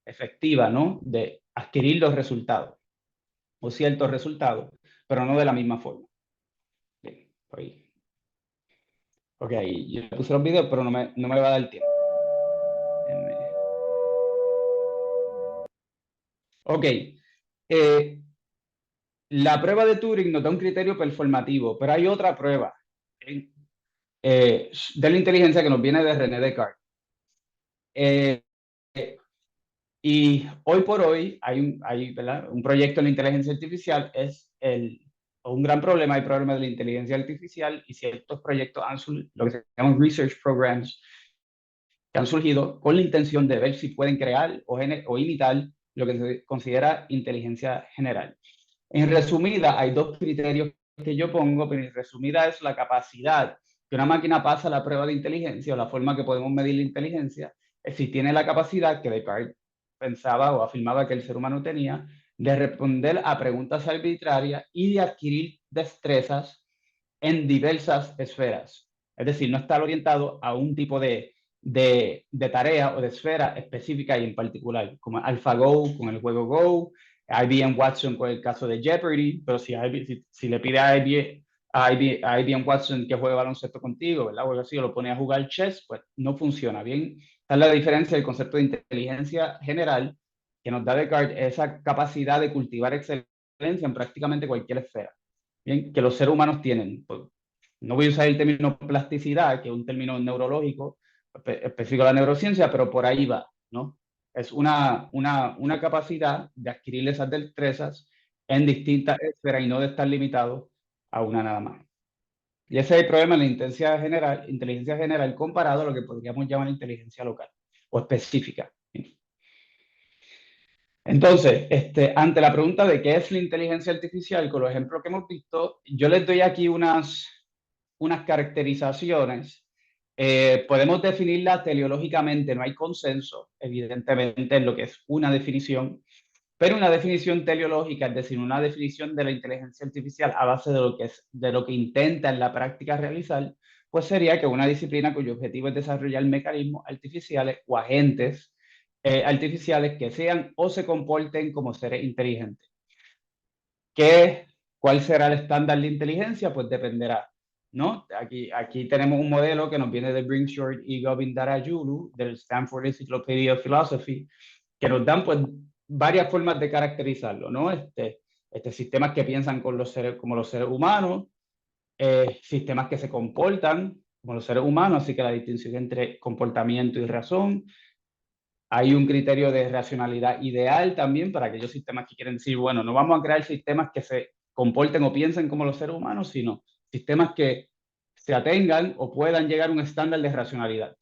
S2: efectiva, ¿no? De adquirir los resultados o ciertos resultados, pero no de la misma forma. Bien, ahí. Ok, yo puse los videos, pero no me va a dar el tiempo. Ok. La prueba de Turing nos da un criterio performativo, pero hay otra prueba de la inteligencia que nos viene de René Descartes. Y hoy por hoy hay ¿verdad? Un proyecto en la inteligencia artificial, un gran problema, hay problemas de la inteligencia artificial y ciertos proyectos lo que se llaman research programs, que han surgido con la intención de ver si pueden crear o imitar lo que se considera inteligencia general. En resumida, hay dos criterios que yo pongo, pero en resumida es la capacidad que una máquina pasa a la prueba de inteligencia o la forma que podemos medir la inteligencia, es si tiene la capacidad que Descartes pensaba o afirmaba que el ser humano tenía de responder a preguntas arbitrarias y de adquirir destrezas en diversas esferas. Es decir, no estar orientado a un tipo de tarea o de esfera específica y en particular, como AlphaGo con el juego Go, IBM Watson con el caso de Jeopardy, pero si le pide a IBM Watson que juegue baloncesto contigo, ¿verdad? O algo así, o lo pone a jugar chess, pues no funciona bien. Esta es la diferencia del concepto de inteligencia general que nos da Descartes, esa capacidad de cultivar excelencia en prácticamente cualquier esfera, bien, que los seres humanos tienen. Pues, no voy a usar el término plasticidad, que es un término neurológico específico de la neurociencia, pero por ahí va, ¿no? Es una capacidad de adquirir esas destrezas en distintas esferas y no de estar limitado a una nada más. Y ese es el problema de la inteligencia general comparado a lo que podríamos llamar inteligencia local o específica. Entonces, ante la pregunta de qué es la inteligencia artificial, con los ejemplos que hemos visto, yo les doy aquí unas caracterizaciones. Podemos definirla teleológicamente, no hay consenso, evidentemente, en lo que es una definición, pero una definición teleológica, es decir, una definición de la inteligencia artificial a base de lo que intenta en la práctica realizar, pues sería que una disciplina cuyo objetivo es desarrollar mecanismos artificiales o agentes artificiales que sean o se comporten como seres inteligentes. ¿Cuál será el estándar de inteligencia? Pues dependerá, ¿no? Aquí tenemos un modelo que nos viene de Bringshort y Govindarayulu del Stanford Encyclopedia of Philosophy, que nos dan pues varias formas de caracterizarlo, ¿no? Sistemas que piensan como los seres humanos, sistemas que se comportan como los seres humanos, así que la distinción entre comportamiento y razón. Hay un criterio de racionalidad ideal también para aquellos sistemas que quieren decir, bueno, no vamos a crear sistemas que se comporten o piensen como los seres humanos, sino sistemas que se atengan o puedan llegar a un estándar de racionalidad.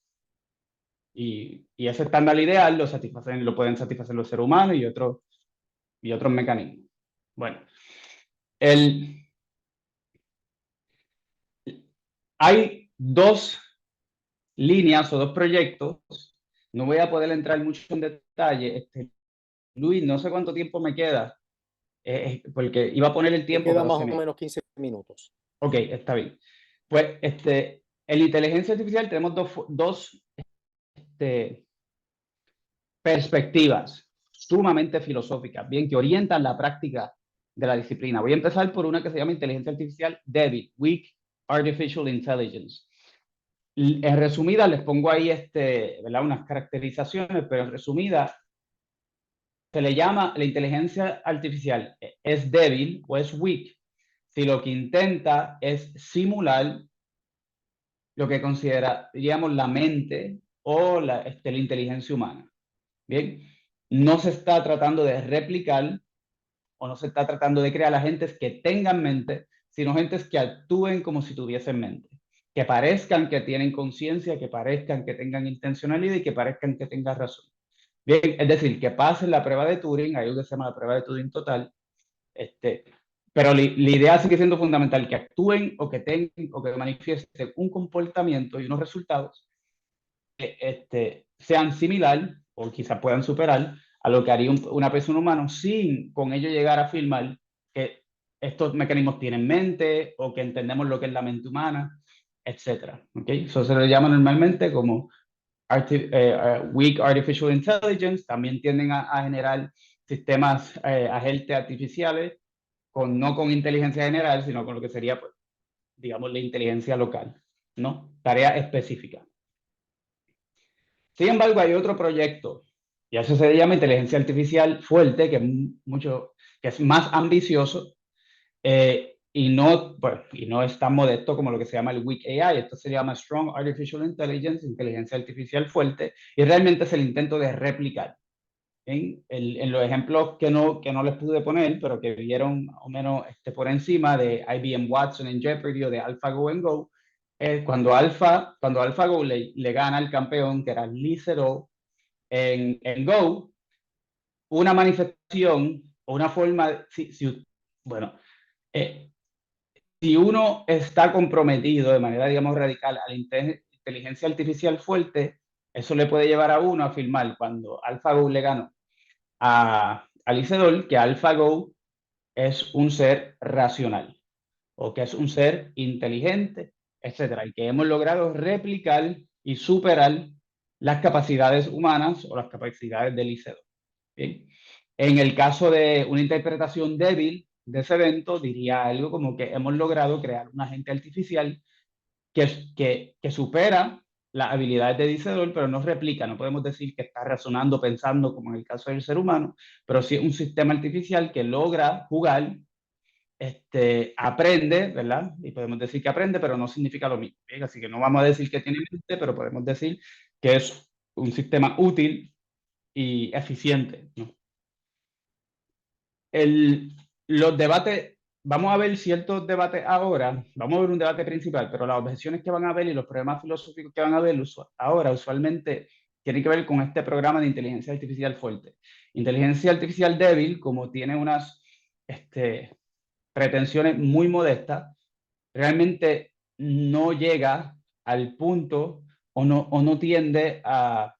S2: Y ese estándar ideal lo pueden satisfacer los seres humanos y otros y otros mecanismos. Bueno, hay dos líneas o dos proyectos. No voy a poder entrar mucho en detalle. Luis, no sé cuánto tiempo me queda, porque iba a poner el
S1: Te
S2: tiempo,
S1: queda
S2: pero
S1: más
S2: se
S1: o
S2: me...
S1: menos 15 minutos.
S2: Ok, está bien. Pues, en inteligencia artificial tenemos dos perspectivas sumamente filosóficas, bien, que orientan la práctica de la disciplina. Voy a empezar por una que se llama inteligencia artificial débil, Weak Artificial Intelligence. En resumida, les pongo ahí ¿verdad? Unas caracterizaciones, pero en resumida, se le llama la inteligencia artificial es débil o es weak si lo que intenta es simular lo que consideraríamos la mente o la inteligencia humana. Bien, no se está tratando de replicar o no se está tratando de crear agentes que tengan mente, sino agentes que actúen como si tuviesen mente, que parezcan que tienen conciencia, que parezcan que tengan intencionalidad y que parezcan que tengan razón. Bien, es decir, que pasen la prueba de Turing, hay algo que se llama la prueba de Turing total, pero la idea sigue siendo fundamental, que actúen o que tengan o que manifiesten un comportamiento y unos resultados que sean similar o quizás puedan superar a lo que haría una persona humana sin con ello llegar a afirmar que estos mecanismos tienen mente o que entendemos lo que es la mente humana, etc. ¿Okay? Eso se le llama normalmente como weak artificial intelligence. También tienden a generar sistemas agentes artificiales no con inteligencia general, sino con lo que sería, pues, digamos, la inteligencia local, ¿no? Tarea específica. Sin embargo, hay otro proyecto, y eso se llama inteligencia artificial fuerte, que es más ambicioso y no es tan modesto como lo que se llama el Weak AI. Esto se llama Strong Artificial Intelligence, inteligencia artificial fuerte, y realmente es el intento de replicar. En los ejemplos que no les pude poner, pero que vieron más o menos por encima de IBM Watson en Jeopardy o de AlphaGo en Go, cuando AlphaGo le gana al campeón, que era Lee Sedol, en Go, una manifestación o una forma, bueno, si uno está comprometido de manera, digamos, radical a la inteligencia artificial fuerte, eso le puede llevar a uno a afirmar cuando AlphaGo le ganó a Lee Sedol que AlphaGo es un ser racional o que es un ser inteligente, etcétera, y que hemos logrado replicar y superar las capacidades humanas o las capacidades de Lee Sedol. ¿Bien? En el caso de una interpretación débil de ese evento, diría algo como que hemos logrado crear un agente artificial que supera las habilidades de Lee Sedol, pero no replica. No podemos decir que está razonando, pensando como en el caso del ser humano, pero sí un sistema artificial que logra jugar, aprende, ¿verdad? Y podemos decir que aprende, pero no significa lo mismo. ¿Bien? Así que no vamos a decir que tiene mente, pero podemos decir que es un sistema útil y eficiente, ¿no? Los debates, vamos a ver ciertos debates ahora, vamos a ver un debate principal, pero las objeciones que van a ver y los problemas filosóficos que van a ver ahora usualmente tienen que ver con este programa de inteligencia artificial fuerte. Inteligencia artificial débil, como tiene unas pretensiones muy modestas, realmente no llega al punto o no tiende a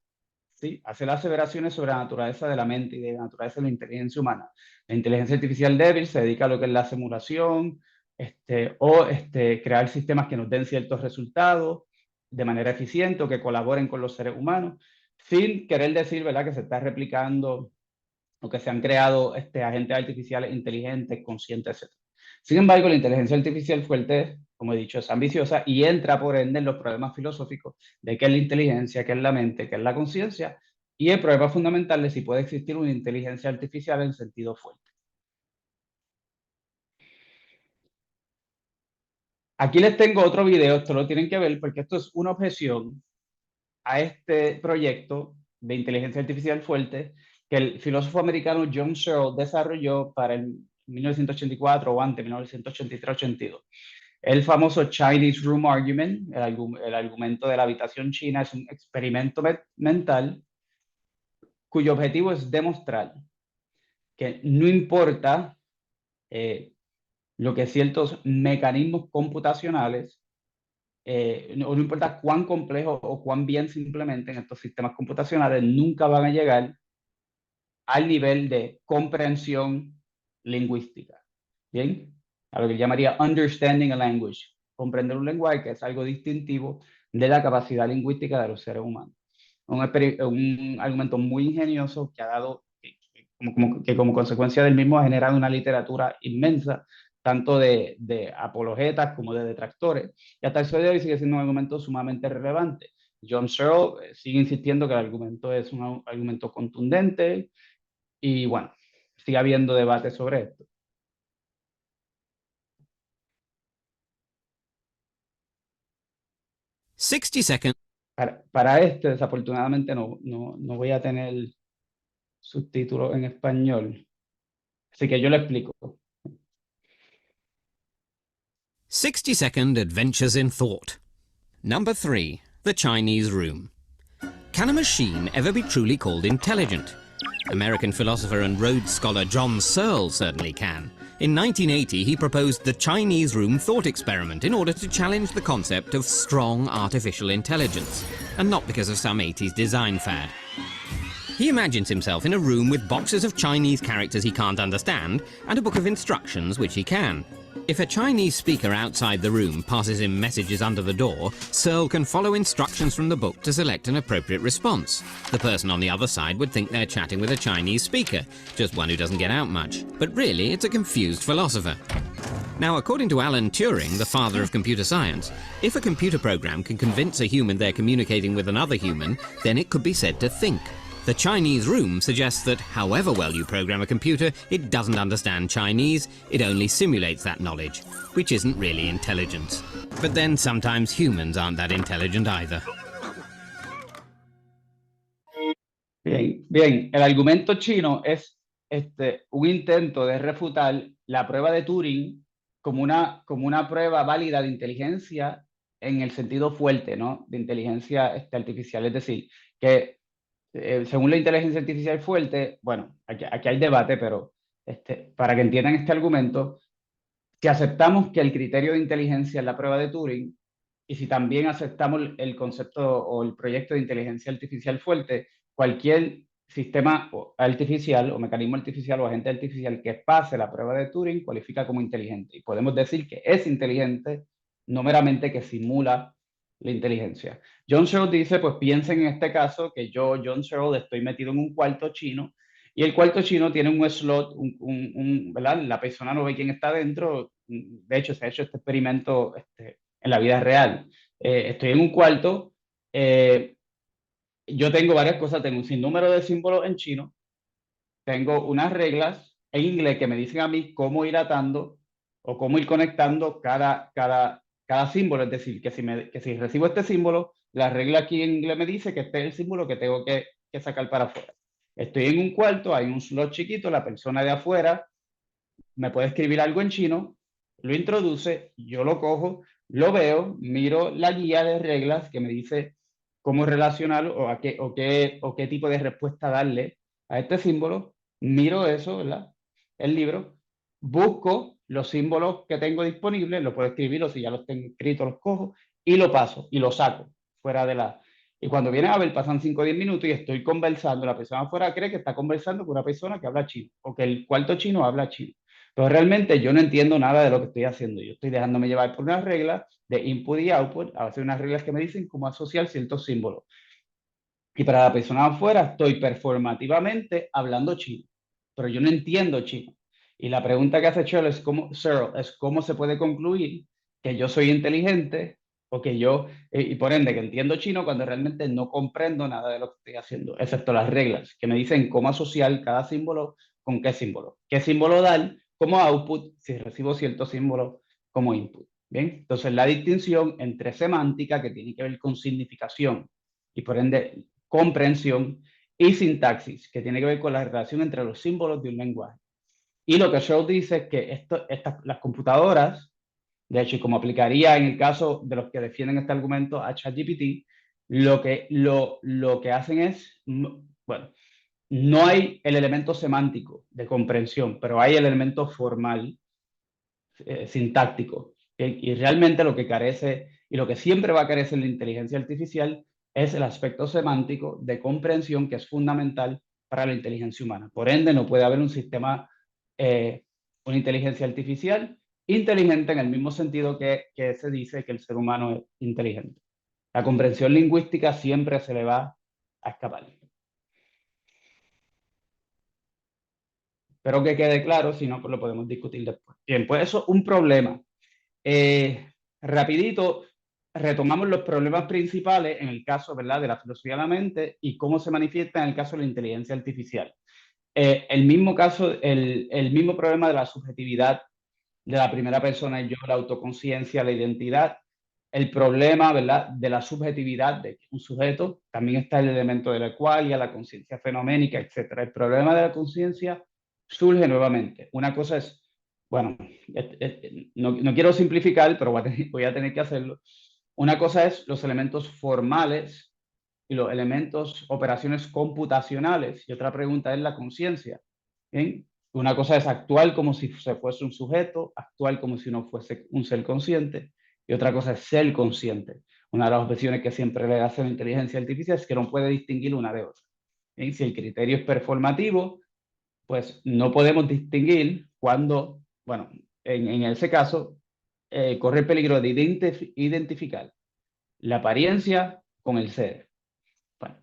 S2: hacer aseveraciones sobre la naturaleza de la mente y de la naturaleza de la inteligencia humana. La inteligencia artificial débil se dedica a lo que es la simulación o crear sistemas que nos den ciertos resultados de manera eficiente o que colaboren con los seres humanos, sin querer decir, ¿verdad?, que se está replicando o que se han creado agentes artificiales inteligentes, conscientes, etc. Sin embargo, la inteligencia artificial fuerte, como he dicho, es ambiciosa y entra por ende en los problemas filosóficos de qué es la inteligencia, qué es la mente, qué es la conciencia, y el problema fundamental de si puede existir una inteligencia artificial en sentido fuerte. Aquí les tengo otro video, esto lo tienen que ver porque esto es una objeción a este proyecto de inteligencia artificial fuerte que el filósofo americano John Searle desarrolló para el 1984 o antes, 1983-82. El famoso Chinese Room Argument, el argumento de la habitación china, es un experimento mental cuyo objetivo es demostrar que no importa lo que ciertos mecanismos computacionales, no importa cuán complejo o cuán bien se implementen estos sistemas computacionales, nunca van a llegar al nivel de comprensión lingüística. ¿Bien? A lo que llamaría understanding a language, comprender un lenguaje, que es algo distintivo de la capacidad lingüística de los seres humanos. Un argumento muy ingenioso que ha dado, que como consecuencia del mismo ha generado una literatura inmensa, tanto de apologetas como de detractores, y hasta el sol de hoy sigue siendo un argumento sumamente relevante. John Searle sigue insistiendo que el argumento es un argumento contundente, y bueno, sigue habiendo debate sobre esto. Para este, desafortunadamente, no voy a tener subtítulos en español. Así que yo le explico.
S5: 60-second adventures in thought. Number 3, the Chinese room. Can a machine ever be truly called intelligent? American philosopher and Rhodes scholar John Searle certainly can. In 1980, he proposed the Chinese room thought experiment in order to challenge the concept of strong artificial intelligence, and not because of some 80s design fad. He imagines himself in a room with boxes of Chinese characters he can't understand and a book of instructions which he can. If a Chinese speaker outside the room passes him messages under the door, Searle can follow instructions from the book to select an appropriate response. The person on the other side would think they're chatting with a Chinese speaker, just one who doesn't get out much. But really, it's a confused philosopher. Now, according to Alan Turing, the father of computer science, if a computer program can convince a human they're communicating with another human, then it could be said to think. The Chinese room suggests that however well you program a computer, it doesn't understand Chinese, it only simulates that knowledge, which isn't really intelligence. But then sometimes humans aren't that intelligent either.
S2: Bien, el argumento chino es un intento de refutar la prueba de Turing como una prueba válida de inteligencia en el sentido fuerte, ¿no? De inteligencia artificial, es decir, que según la inteligencia artificial fuerte, bueno, aquí hay debate, pero para que entiendan este argumento, si aceptamos que el criterio de inteligencia es la prueba de Turing, y si también aceptamos el concepto o el proyecto de inteligencia artificial fuerte, cualquier sistema artificial o mecanismo artificial o agente artificial que pase la prueba de Turing cualifica como inteligente. Y podemos decir que es inteligente, no meramente que simula la inteligencia. John Searle dice, pues piensen en este caso que yo, John Searle, estoy metido en un cuarto chino y el cuarto chino tiene un slot, ¿verdad? La persona no ve quién está dentro. De hecho, se ha hecho este experimento en la vida real. Estoy en un cuarto, yo tengo varias cosas, tengo un sinnúmero de símbolos en chino, tengo unas reglas en inglés que me dicen a mí cómo ir atando o cómo ir conectando cada símbolo, es decir, que si recibo este símbolo, la regla aquí en inglés me dice que este es el símbolo que tengo que sacar para afuera. Estoy en un cuarto, hay un slot chiquito, la persona de afuera me puede escribir algo en chino, lo introduce, yo lo cojo, lo veo, miro la guía de reglas que me dice cómo relacionarlo o qué tipo de respuesta darle a este símbolo, miro eso, ¿verdad? El libro, busco los símbolos que tengo disponibles, lo puedo escribir o si ya los tengo escritos los cojo y lo paso y lo saco fuera de la... Y cuando viene a ver, pasan 5 o 10 minutos y estoy conversando, la persona afuera cree que está conversando con una persona que habla chino o que el cuarto chino habla chino. Pero realmente yo no entiendo nada de lo que estoy haciendo. Yo estoy dejándome llevar por unas reglas de input y output, a veces unas reglas que me dicen cómo asociar ciertos símbolos. Y para la persona afuera estoy performativamente hablando chino, pero yo no entiendo chino. Y la pregunta que hace Searle es cómo se puede concluir que yo soy inteligente o que yo, y por ende que entiendo chino cuando realmente no comprendo nada de lo que estoy haciendo, excepto las reglas que me dicen cómo asociar cada símbolo con qué símbolo dar como output si recibo cierto símbolo como input. Bien, entonces la distinción entre semántica, que tiene que ver con significación y por ende comprensión, y sintaxis, que tiene que ver con la relación entre los símbolos de un lenguaje. Y lo que Searle dice es que las computadoras, de hecho, y como aplicaría en el caso de los que defienden este argumento a ChatGPT, lo que hacen es, bueno, no hay el elemento semántico de comprensión, pero hay el elemento formal, sintáctico. Y realmente lo que carece y lo que siempre va a carecer la inteligencia artificial es el aspecto semántico de comprensión, que es fundamental para la inteligencia humana. Por ende, no puede haber un sistema, una inteligencia artificial inteligente en el mismo sentido que se dice que el ser humano es inteligente. La comprensión lingüística siempre se le va a escapar. Espero que quede claro, si no, pues lo podemos discutir después. Bien, pues eso es un problema. Rapidito, retomamos los problemas principales en el caso, ¿verdad?, de la filosofía de la mente y cómo se manifiesta en el caso de la inteligencia artificial. El mismo caso, el mismo problema de la subjetividad de la primera persona, el yo, la autoconciencia, la identidad. El problema, ¿verdad?, de la subjetividad de un sujeto, también está el elemento de la qualia, la conciencia fenoménica, etc. El problema de la conciencia surge nuevamente. Una cosa es, bueno, no quiero simplificar, pero voy a tener que hacerlo. Una cosa es los elementos formales y los elementos, operaciones computacionales, y otra pregunta es la conciencia. ¿Bien? Una cosa es actuar como si se fuese un sujeto, actuar como si no fuese un ser consciente, y otra cosa es ser consciente. Una de las objeciones que siempre le hace la inteligencia artificial es que no puede distinguir una de otra. ¿Bien? Si el criterio es performativo, pues no podemos distinguir cuando, bueno, en ese caso, corre el peligro de identificar la apariencia con el ser. Bueno.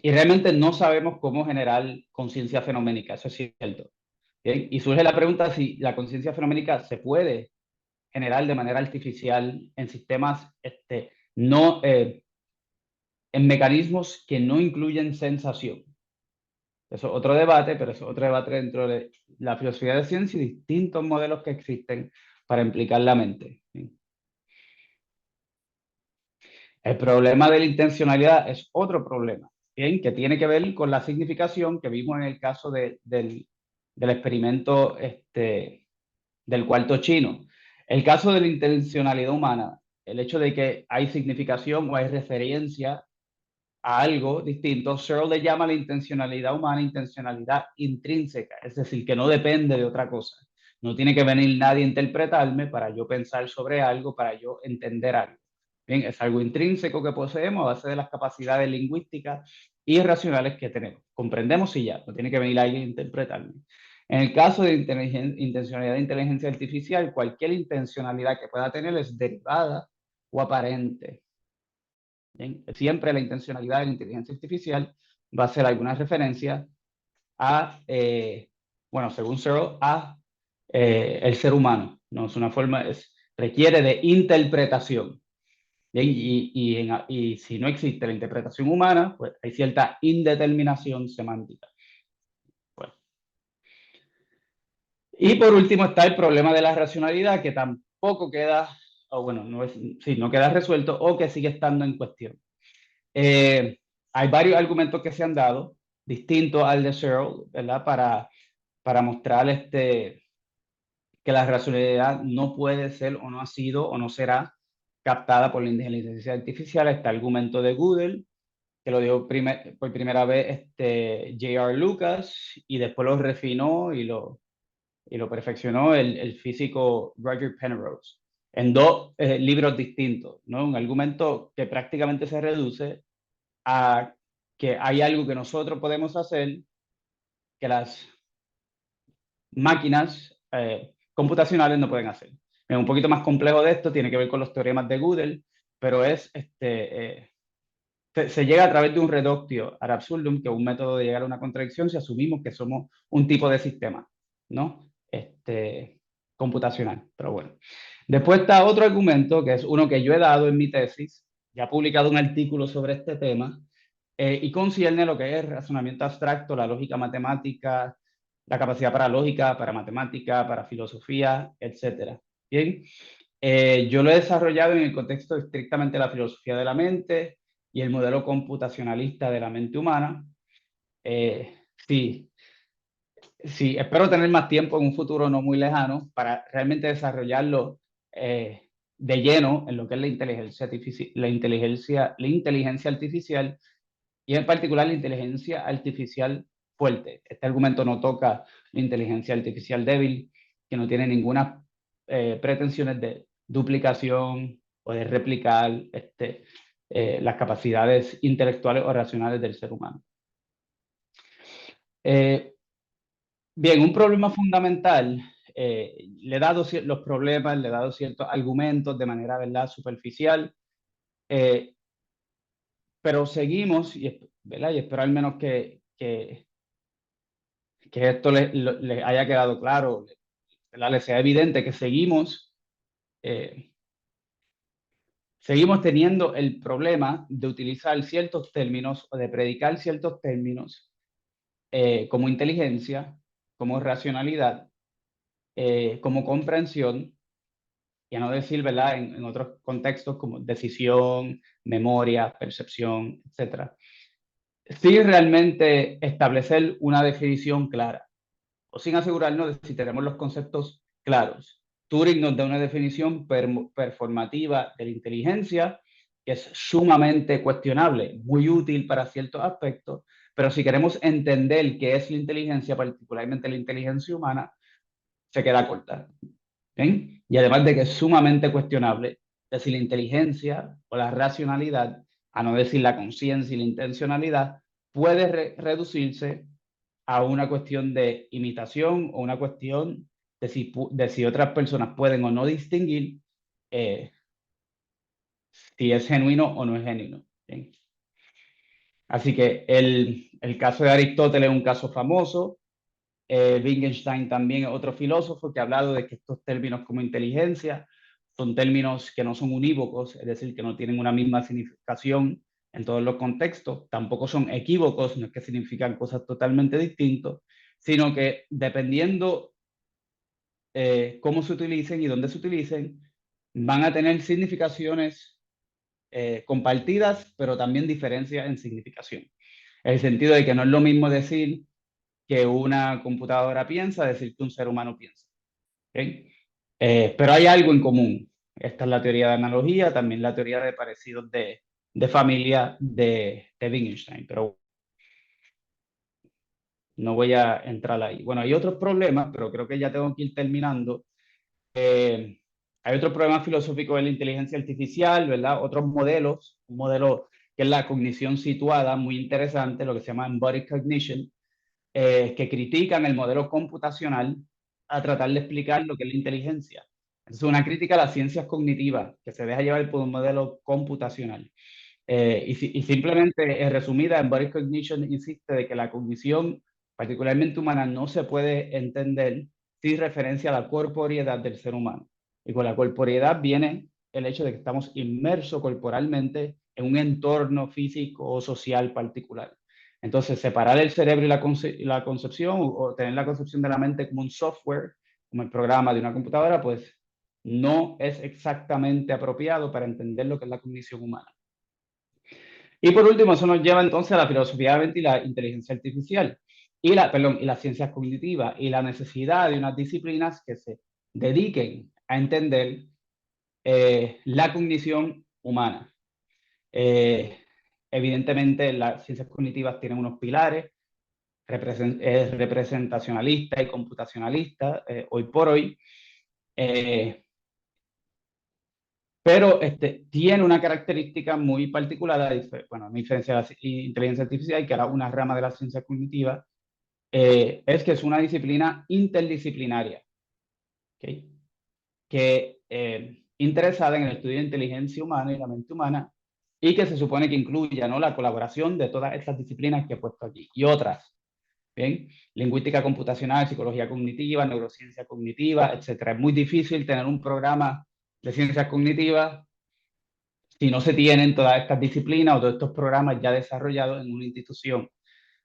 S2: Y realmente no sabemos cómo generar conciencia fenoménica, eso es cierto. ¿Bien? Y surge la pregunta si la conciencia fenoménica se puede generar de manera artificial en sistemas, no, en mecanismos que no incluyen sensación. Eso es otro debate, pero eso es otro debate dentro de la filosofía de ciencia y distintos modelos que existen para implicar la mente. ¿Bien? El problema de la intencionalidad es otro problema, ¿bien?, que tiene que ver con la significación que vimos en el caso del experimento del cuarto chino. El caso de la intencionalidad humana, el hecho de que hay significación o hay referencia a algo distinto, Searle le llama a la intencionalidad humana intencionalidad intrínseca, es decir, que no depende de otra cosa. No tiene que venir nadie a interpretarme para yo pensar sobre algo, para yo entender algo. Bien, es algo intrínseco que poseemos a base de las capacidades lingüísticas y racionales que tenemos. Comprendemos y ya, no tiene que venir alguien a interpretarme. En el caso de intencionalidad de inteligencia artificial, cualquier intencionalidad que pueda tener es derivada o aparente. Bien, siempre la intencionalidad de la inteligencia artificial va a ser alguna referencia a, bueno, según Searle, a el ser humano. No es una forma, requiere de interpretación. Bien, y si no existe la interpretación humana, pues hay cierta indeterminación semántica. Bueno. Y por último está el problema de la racionalidad, que tampoco queda, o bueno, no queda resuelto o que sigue estando en cuestión. Hay varios argumentos que se han dado, distintos al de Searle, ¿verdad?, para mostrar que la racionalidad no puede ser o no ha sido o no será captada por la inteligencia artificial. Este argumento de Gödel, que lo dio por primera vez J.R. Lucas, y después lo refinó y lo perfeccionó el físico Roger Penrose en dos libros distintos, ¿no? Un argumento que prácticamente se reduce a que hay algo que nosotros podemos hacer que las máquinas computacionales no pueden hacer. Es un poquito más complejo de esto, tiene que ver con los teoremas de Gödel, pero se llega a través de un reductio ad absurdum, que es un método de llegar a una contradicción si asumimos que somos un tipo de sistema, ¿no? Computacional, pero bueno. Después está otro argumento, que es uno que yo he dado en mi tesis, ya he publicado un artículo sobre este tema, y concierne lo que es el razonamiento abstracto, la lógica matemática, la capacidad para lógica, para matemática, para filosofía, etc. Bien, yo lo he desarrollado en el contexto estrictamente de la filosofía de la mente y el modelo computacionalista de la mente humana. Sí, espero tener más tiempo en un futuro no muy lejano para realmente desarrollarlo de lleno en lo que es la inteligencia artificial y en particular la inteligencia artificial fuerte. Este argumento no toca la inteligencia artificial débil, que no tiene ninguna pretensiones de duplicación o de replicar las capacidades intelectuales o racionales del ser humano. Bien, un problema fundamental, le he dado los problemas, le he dado ciertos argumentos de manera, ¿verdad?, superficial, pero seguimos, ¿verdad?, y espero al menos que esto les haya quedado claro, ¿verdad?, les sea evidente que seguimos teniendo el problema de utilizar ciertos términos o de predicar ciertos términos como inteligencia, como racionalidad, como comprensión, y a no decir, ¿verdad?, en otros contextos como decisión, memoria, percepción, etc. Sin realmente establecer una definición clara, o sin asegurarnos de si tenemos los conceptos claros. Turing nos da una definición performativa de la inteligencia, que es sumamente cuestionable, muy útil para ciertos aspectos, pero si queremos entender qué es la inteligencia, particularmente la inteligencia humana, se queda corta. ¿Bien? Y además de que es sumamente cuestionable, decir la inteligencia o la racionalidad, a no decir la conciencia y la intencionalidad, puede reducirse a una cuestión de imitación o una cuestión de si otras personas pueden o no distinguir si es genuino o no es genuino. ¿Bien? Así que el caso de Aristóteles es un caso famoso. Wittgenstein también es otro filósofo que ha hablado de que estos términos como inteligencia son términos que no son unívocos, es decir, que no tienen una misma significación en todos los contextos, tampoco son equívocos, no es que significan cosas totalmente distintas, sino que dependiendo cómo se utilicen y dónde se utilicen, van a tener significaciones compartidas, pero también diferencias en significación. En el sentido de que no es lo mismo decir que una computadora piensa, decir que un ser humano piensa. ¿Okay? Pero hay algo en común. Esta es la teoría de analogía, también la teoría de parecidos de familia de Wittgenstein, pero no voy a entrar ahí. Bueno, hay otros problemas, pero creo que ya tengo que ir terminando. Hay otros problemas filosóficos de la inteligencia artificial, ¿verdad? Otros modelos, un modelo que es la cognición situada, muy interesante, lo que se llama embodied cognition, que critican el modelo computacional a tratar de explicar lo que es la inteligencia. Es una crítica a las ciencias cognitivas, que se deja llevar por un modelo computacional. Y simplemente, en resumida, embodied cognition insiste de que la cognición, particularmente humana, no se puede entender sin referencia a la corporeidad del ser humano. Y con la corporeidad viene el hecho de que estamos inmersos corporalmente en un entorno físico o social particular. Entonces, separar el cerebro y la concepción, o tener la concepción de la mente como un software, como el programa de una computadora, pues no es exactamente apropiado para entender lo que es la cognición humana. Y por último, eso nos lleva entonces a la filosofía de la mente y la inteligencia artificial, y las ciencias cognitivas, y la necesidad de unas disciplinas que se dediquen a entender la cognición humana. Evidentemente, las ciencias cognitivas tienen unos pilares, representacionalista y computacionalista, hoy por hoy, pero tiene una característica muy particular, bueno, a diferencia de la inteligencia artificial, que era una rama de la ciencia cognitiva, es que es una disciplina interdisciplinaria, ¿okay? Que interesada en el estudio de inteligencia humana y la mente humana, y que se supone que incluya, ¿no?, la colaboración de todas estas disciplinas que he puesto aquí y otras. Bien, lingüística computacional, psicología cognitiva, neurociencia cognitiva, etc. Es muy difícil tener un programa de ciencias cognitivas si no se tienen todas estas disciplinas o todos estos programas ya desarrollados en una institución.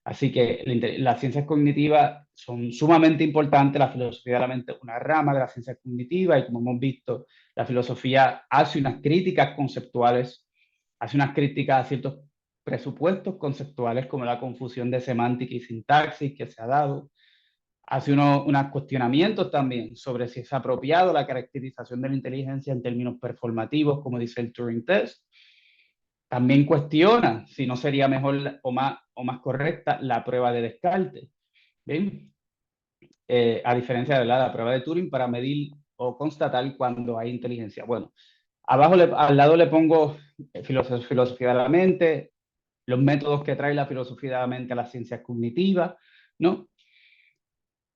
S2: Así que las ciencias cognitivas son sumamente importantes. La filosofía de la mente es una rama de la ciencia cognitiva y, como hemos visto, la filosofía hace unas críticas conceptuales, hace unas críticas a ciertos presupuestos conceptuales como la confusión de semántica y sintaxis que se ha dado. Hace unos cuestionamientos también sobre si es apropiado la caracterización de la inteligencia en términos performativos, como dice el Turing Test. también cuestiona si no sería mejor o más correcta la prueba de descarte. ¿Bien? A diferencia de la prueba de Turing para medir o constatar cuando hay inteligencia. Bueno, abajo al lado le pongo filosofía de la mente, los métodos que trae la filosofía de la mente a las ciencias cognitivas, ¿no?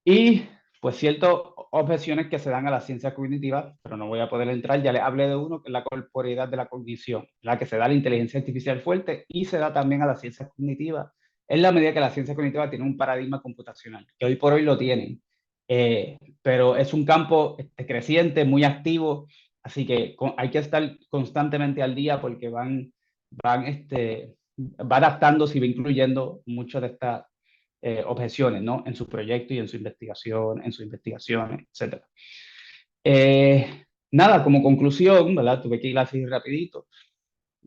S2: Y pues ciertas objeciones que se dan a las ciencias cognitivas, pero no voy a poder entrar, ya les hablé de uno, que es la corporeidad de la cognición, la que se da a la inteligencia artificial fuerte y se da también a las ciencias cognitivas, en la medida que la ciencia cognitiva tiene un paradigma computacional, que hoy por hoy lo tienen, pero es un campo creciente, muy activo, así que hay que estar constantemente al día porque va adaptándose y va incluyendo mucho de estas objeciones, ¿no? En su proyecto y en su investigación, etc. Nada, como conclusión, ¿verdad? Tuve que ir así rapidito.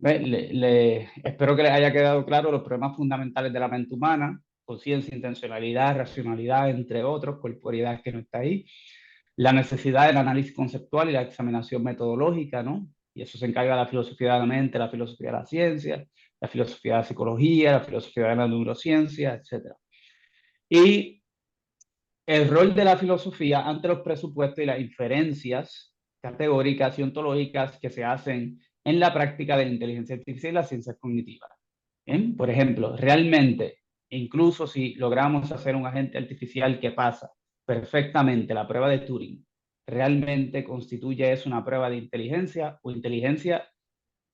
S2: Espero que les haya quedado claro los problemas fundamentales de la mente humana: conciencia, intencionalidad, racionalidad, entre otros, corporeidad que no está ahí, la necesidad del análisis conceptual y la examinación metodológica, ¿no? Y eso se encarga de la filosofía de la mente, la filosofía de la ciencia, la filosofía de la psicología, la filosofía de la neurociencia, etc. Y el rol de la filosofía ante los presupuestos y las inferencias categóricas y ontológicas que se hacen en la práctica de la inteligencia artificial y las ciencias cognitivas. ¿Bien? Por ejemplo, realmente, incluso si logramos hacer un agente artificial que pasa perfectamente la prueba de Turing, ¿realmente constituye eso una prueba de inteligencia o inteligencia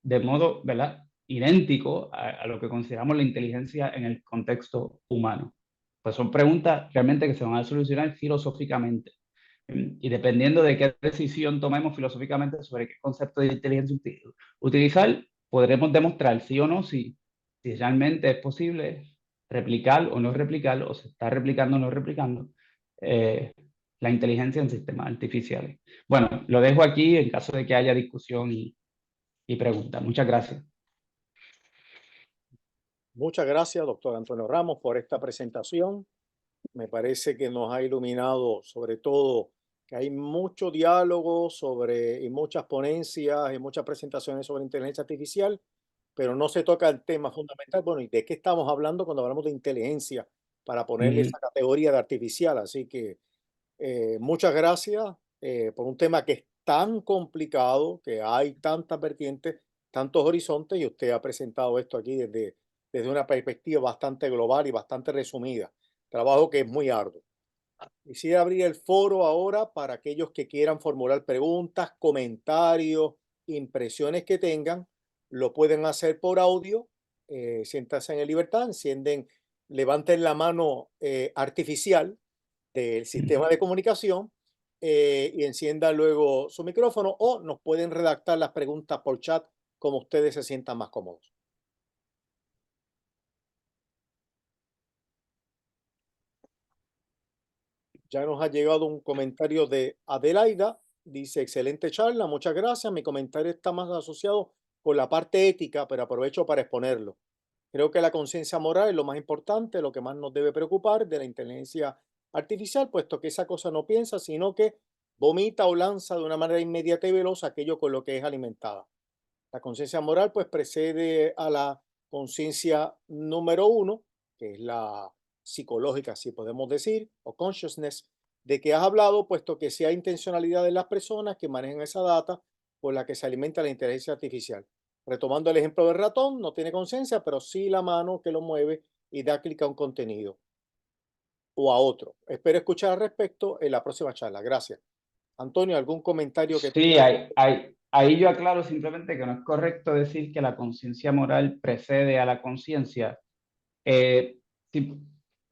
S2: de modo, ¿verdad?, idéntico a lo que consideramos la inteligencia en el contexto humano? Pues son preguntas realmente que se van a solucionar filosóficamente. Y dependiendo de qué decisión tomemos filosóficamente sobre qué concepto de inteligencia utilizar, podremos demostrar sí o no si realmente es posible replicar o no replicar, o se está replicando o no replicando la inteligencia en sistemas artificiales. Bueno, lo dejo aquí en caso de que haya discusión y preguntas. Muchas gracias.
S1: Muchas gracias, doctor Antonio Ramos, por esta presentación. Me parece que nos ha iluminado sobre todo que hay mucho diálogo y muchas ponencias y muchas presentaciones sobre inteligencia artificial, pero no se toca el tema fundamental. Bueno, ¿y de qué estamos hablando cuando hablamos de inteligencia para ponerle esa categoría de artificial? Así que muchas gracias por un tema que es tan complicado, que hay tantas vertientes, tantos horizontes, y usted ha presentado esto aquí desde una perspectiva bastante global y bastante resumida. Trabajo que es muy arduo. Quisiera abrir el foro ahora para aquellos que quieran formular preguntas, comentarios, impresiones que tengan. Lo pueden hacer por audio. Siéntanse en libertad, levanten la mano artificial del sistema de comunicación y enciendan luego su micrófono, o nos pueden redactar las preguntas por chat como ustedes se sientan más cómodos. Ya nos ha llegado un comentario de Adelaida. Dice: excelente charla, muchas gracias. Mi comentario está más asociado con la parte ética, pero aprovecho para exponerlo. Creo que la conciencia moral es lo más importante, lo que más nos debe preocupar de la inteligencia artificial, puesto que esa cosa no piensa, sino que vomita o lanza de una manera inmediata y veloz aquello con lo que es alimentada. La conciencia moral pues precede a la conciencia número 1, que es la psicológica, si podemos decir, o consciousness, de que has hablado, puesto que si hay intencionalidad de las personas que manejan esa data por la que se alimenta la inteligencia artificial. Retomando el ejemplo del ratón, no tiene conciencia, pero sí la mano que lo mueve y da clic a un contenido o a otro. Espero escuchar al respecto en la próxima charla. Gracias. Antonio, ¿algún comentario que
S2: Sí,
S1: tengas?
S2: ahí yo aclaro simplemente que no es correcto decir que la conciencia moral precede a la conciencia.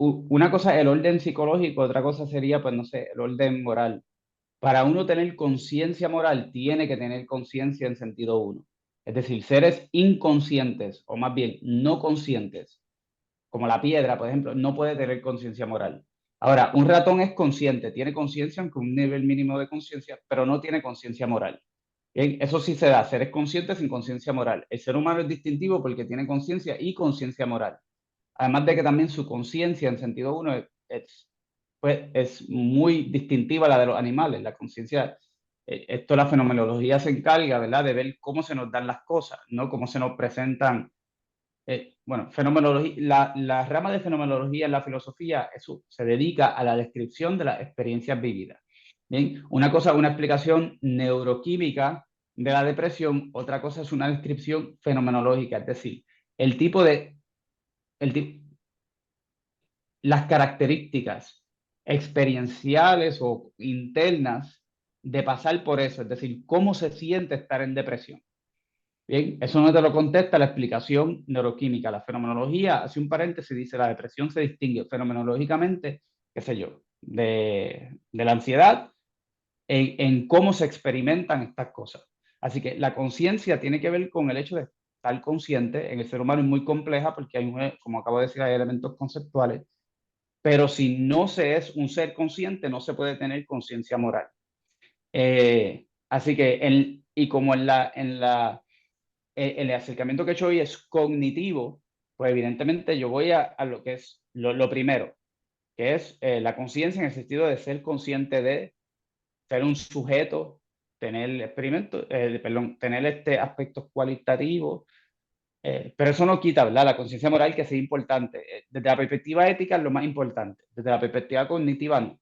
S2: Una cosa es el orden psicológico, otra cosa sería, pues no sé, el orden moral. Para uno tener conciencia moral, tiene que tener conciencia en sentido uno. Es decir, seres inconscientes, o más bien no conscientes, como la piedra, por ejemplo, no puede tener conciencia moral. Ahora, un ratón es consciente, tiene conciencia, aunque un nivel mínimo de conciencia, pero no tiene conciencia moral. Bien, eso sí se da, seres conscientes sin conciencia moral. El ser humano es distintivo porque tiene conciencia y conciencia moral. Además de que también su conciencia en sentido uno es muy distintiva a la de los animales. La conciencia esto la fenomenología se encarga, ¿verdad?, de ver cómo se nos dan las cosas, no cómo se nos presentan. Bueno, la rama de fenomenología en la filosofía eso, se dedica a la descripción de las experiencias vividas. Bien, una cosa es una explicación neuroquímica de la depresión, otra cosa es una descripción fenomenológica, es decir, las características experienciales o internas de pasar por eso, es decir, cómo se siente estar en depresión. Bien, eso no te lo contesta la explicación neuroquímica. La fenomenología, hace un paréntesis, dice la depresión se distingue fenomenológicamente, qué sé yo, de la ansiedad en cómo se experimentan estas cosas. Así que la conciencia tiene que ver con el hecho de estar consciente. En el ser humano es muy compleja porque hay, como acabo de decir, hay elementos conceptuales, pero si no se es un ser consciente, no se puede tener conciencia moral. Así que, y como el acercamiento que he hecho hoy es cognitivo, pues evidentemente yo voy a lo que es lo primero, que es la conciencia en el sentido de ser consciente de ser un sujeto, tener tener aspectos cualitativos, pero eso no quita, ¿verdad?, la conciencia moral, que es importante. Desde la perspectiva ética es lo más importante, desde la perspectiva cognitiva no,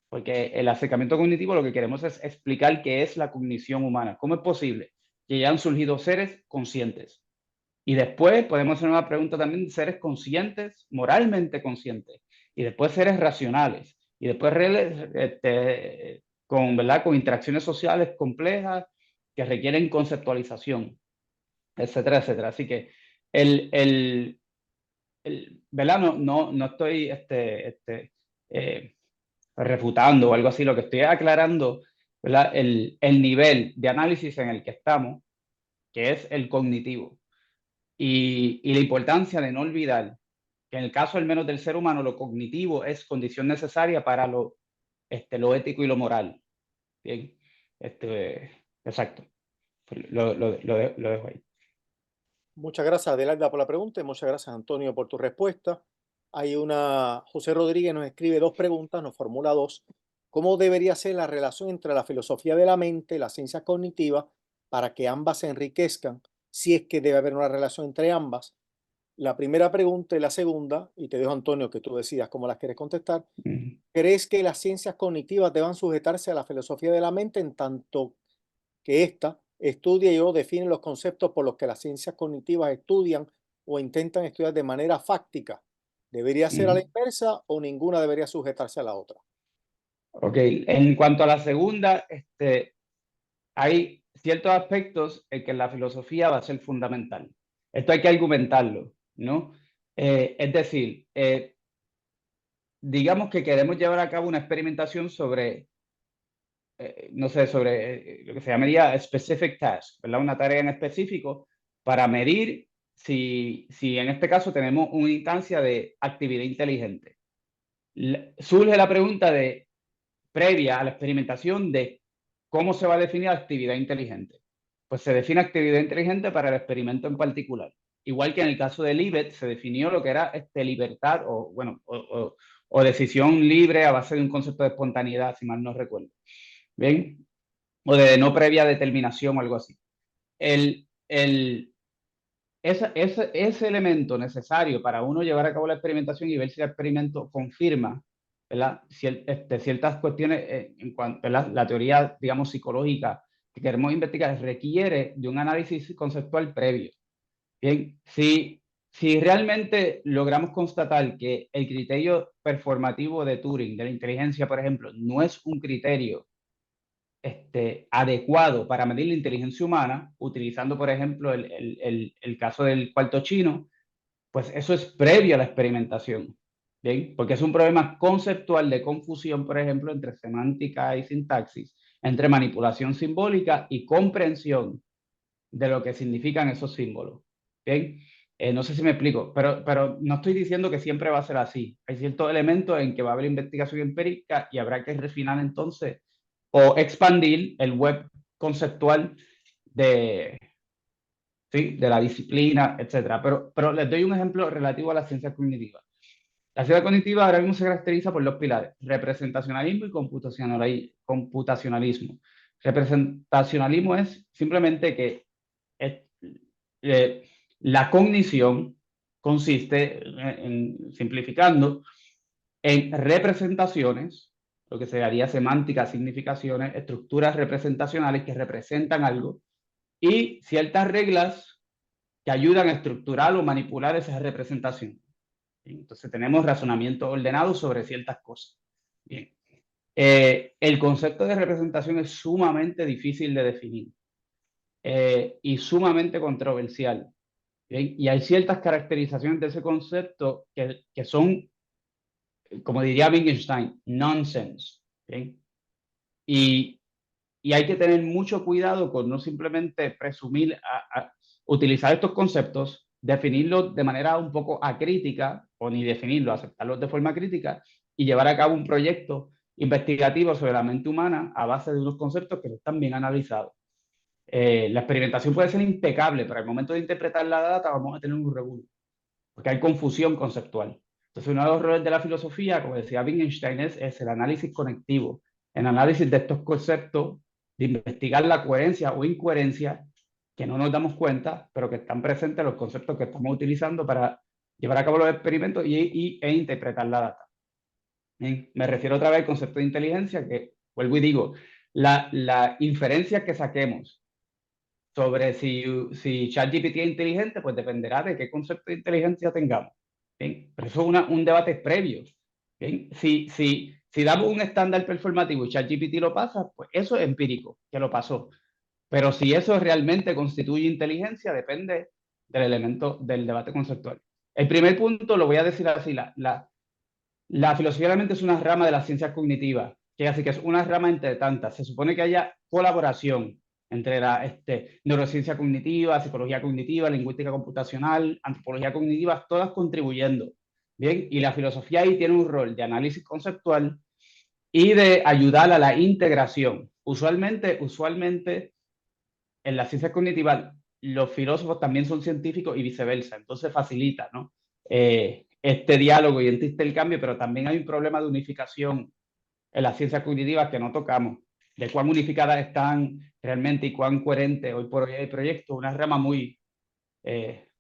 S2: porque el acercamiento cognitivo lo que queremos es explicar qué es la cognición humana, cómo es posible que ya han surgido seres conscientes. Y después podemos hacer una pregunta también de seres conscientes, moralmente conscientes, y después seres racionales, y después con interacciones sociales complejas que requieren conceptualización, etcétera, etcétera. Así que ¿verdad? No estoy refutando o algo así, lo que estoy aclarando, ¿verdad?, el nivel de análisis en el que estamos, que es el cognitivo. Y la importancia de no olvidar que en el caso al menos del ser humano, lo cognitivo es condición necesaria para lo ético y lo moral. Bien, exacto. Lo dejo ahí.
S1: Muchas gracias, Adelaida, por la pregunta y muchas gracias, Antonio, por tu respuesta. José Rodríguez nos escribe 2 preguntas, nos formula 2. ¿Cómo debería ser la relación entre la filosofía de la mente y las ciencias cognitivas para que ambas se enriquezcan, si es que debe haber una relación entre ambas? La primera pregunta y la segunda, y te dejo, Antonio, que tú decidas cómo las quieres contestar. ¿Crees que las ciencias cognitivas deban sujetarse a la filosofía de la mente en tanto que ésta estudia y o define los conceptos por los que las ciencias cognitivas estudian o intentan estudiar de manera fáctica? ¿Debería ser a la inversa o ninguna debería sujetarse a la otra?
S2: Ok, en cuanto a la segunda, hay ciertos aspectos en que la filosofía va a ser fundamental. Esto hay que argumentarlo, ¿no? Es decir, digamos que queremos llevar a cabo una experimentación sobre, no sé, sobre lo que se llamaría specific task, ¿verdad?, una tarea en específico para medir si en este caso tenemos una instancia de actividad inteligente. Surge la pregunta previa a la experimentación de cómo se va a definir actividad inteligente. Pues se define actividad inteligente para el experimento en particular. Igual que en el caso de Libet se definió lo que era libertad o decisión libre a base de un concepto de espontaneidad, si mal no recuerdo. Bien, o de no previa determinación o algo así. Ese elemento necesario para uno llevar a cabo la experimentación y ver si el experimento confirma, ¿verdad?, ciertas cuestiones en cuanto a la teoría, digamos, psicológica que queremos investigar, requiere de un análisis conceptual previo. Bien, si realmente logramos constatar que el criterio performativo de Turing, de la inteligencia, por ejemplo, no es un criterio adecuado para medir la inteligencia humana, utilizando, por ejemplo, el caso del cuarto chino, pues eso es previo a la experimentación, ¿bien? Porque es un problema conceptual de confusión, por ejemplo, entre semántica y sintaxis, entre manipulación simbólica y comprensión de lo que significan esos símbolos, ¿bien? No sé si me explico, pero no estoy diciendo que siempre va a ser así. Hay ciertos elementos en que va a haber investigación empírica y habrá que refinar entonces o expandir el web conceptual de la disciplina, etcétera. Pero les doy un ejemplo relativo a la ciencia cognitiva. La ciencia cognitiva ahora mismo se caracteriza por 2 pilares: representacionalismo y computacionalismo. Representacionalismo es simplemente que la cognición consiste, simplificando, en representaciones, lo que se llamaría semánticas, significaciones, estructuras representacionales que representan algo y ciertas reglas que ayudan a estructurar o manipular esa representación. Entonces tenemos razonamiento ordenado sobre ciertas cosas. Bien. El concepto de representación es sumamente difícil de definir y sumamente controversial. ¿Bien? Y hay ciertas caracterizaciones de ese concepto que son, como diría Wittgenstein, nonsense. ¿Bien? Y hay que tener mucho cuidado con no simplemente presumir, utilizar estos conceptos, definirlos de manera un poco acrítica, o ni definirlos, aceptarlos de forma crítica, y llevar a cabo un proyecto investigativo sobre la mente humana a base de unos conceptos que no están bien analizados. La experimentación puede ser impecable, pero al momento de interpretar la data vamos a tener un revuelo, porque hay confusión conceptual. Entonces, uno de los roles de la filosofía, como decía Wittgenstein, es el análisis conectivo, el análisis de estos conceptos, de investigar la coherencia o incoherencia que no nos damos cuenta, pero que están presentes en los conceptos que estamos utilizando para llevar a cabo los experimentos e interpretar la data. ¿Bien? Me refiero otra vez al concepto de inteligencia, que vuelvo y digo, la inferencia que saquemos sobre si ChatGPT es inteligente, pues dependerá de qué concepto de inteligencia tengamos. ¿Bien? Pero eso es un debate previo. ¿Bien? Si damos un estándar performativo y ChatGPT lo pasa, pues eso es empírico, que lo pasó. Pero si eso realmente constituye inteligencia, depende del elemento del debate conceptual. El primer punto lo voy a decir así, la filosofía de la mente es una rama de las ciencias cognitivas, que así que es una rama entre tantas. Se supone que haya colaboración entre la neurociencia cognitiva, psicología cognitiva, lingüística computacional, antropología cognitiva, todas contribuyendo. Bien, y la filosofía ahí tiene un rol de análisis conceptual y de ayudar a la integración. Usualmente en las ciencias cognitivas los filósofos también son científicos y viceversa, entonces facilita, ¿no? Este diálogo y este intercambio, pero también hay un problema de unificación en las ciencias cognitivas que no tocamos, de cuán unificadas están realmente y cuán coherente hoy por hoy hay proyectos, una rama muy,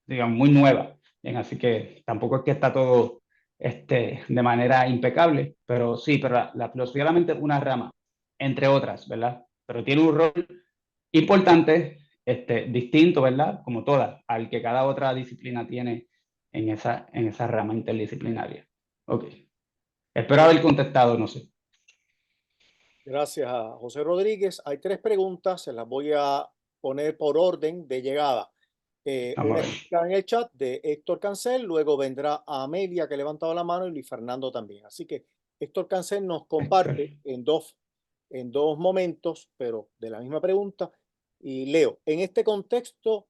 S2: digamos, muy nueva. Bien, así que tampoco es que está todo de manera impecable, pero sí, pero la filosofía de la mente es una rama, entre otras, ¿verdad? Pero tiene un rol importante, distinto, ¿verdad? Como todas, al que cada otra disciplina tiene en esa rama interdisciplinaria. Ok. Espero haber contestado, no sé.
S1: Gracias a José Rodríguez. Hay 3 preguntas, se las voy a poner por orden de llegada.
S2: Vamos
S1: Una
S2: a ver.
S1: está en el chat de Héctor Cancel, luego vendrá Amelia, que ha levantado la mano, y Luis Fernando también. Así que Héctor Cancel nos comparte en dos momentos, pero de la misma pregunta. Y leo, en este contexto,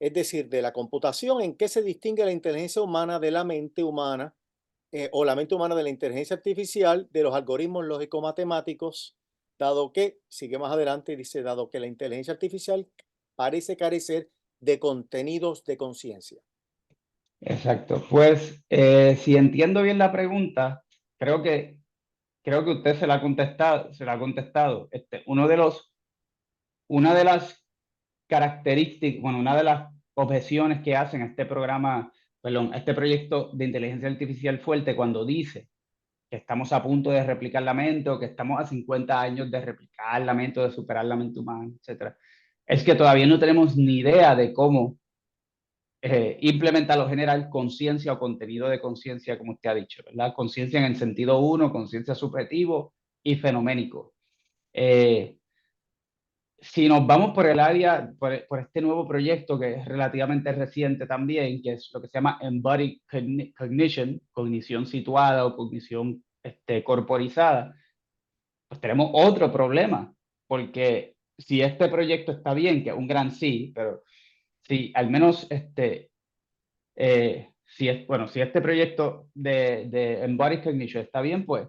S1: es decir, de la computación, ¿en qué se distingue la inteligencia humana de la mente humana? O la mente humana de la inteligencia artificial, de los algoritmos lógico-matemáticos, dado que, sigue más adelante, dice, dado que la inteligencia artificial parece carecer de contenidos de conciencia.
S2: Exacto. Pues si entiendo bien la pregunta, creo que usted se la ha contestado. Una de las características, bueno, una de las objeciones que hacen a este programa, perdón, a este proyecto de inteligencia artificial fuerte cuando dice que estamos a punto de replicar la mente o que estamos a 50 años de replicar la mente o de superar la mente humana, etcétera, es que todavía no tenemos ni idea de cómo implementar o generar conciencia o contenido de conciencia, como usted ha dicho, ¿verdad? Conciencia en el sentido uno, conciencia subjetivo y fenoménico. Si nos vamos por el área, por este nuevo proyecto que es relativamente reciente también, que es lo que se llama Embodied Cognition, cognición situada o cognición corporizada, pues tenemos otro problema, porque si este proyecto está bien, que es un gran sí, pero si al menos si este proyecto de Embodied Cognition está bien, pues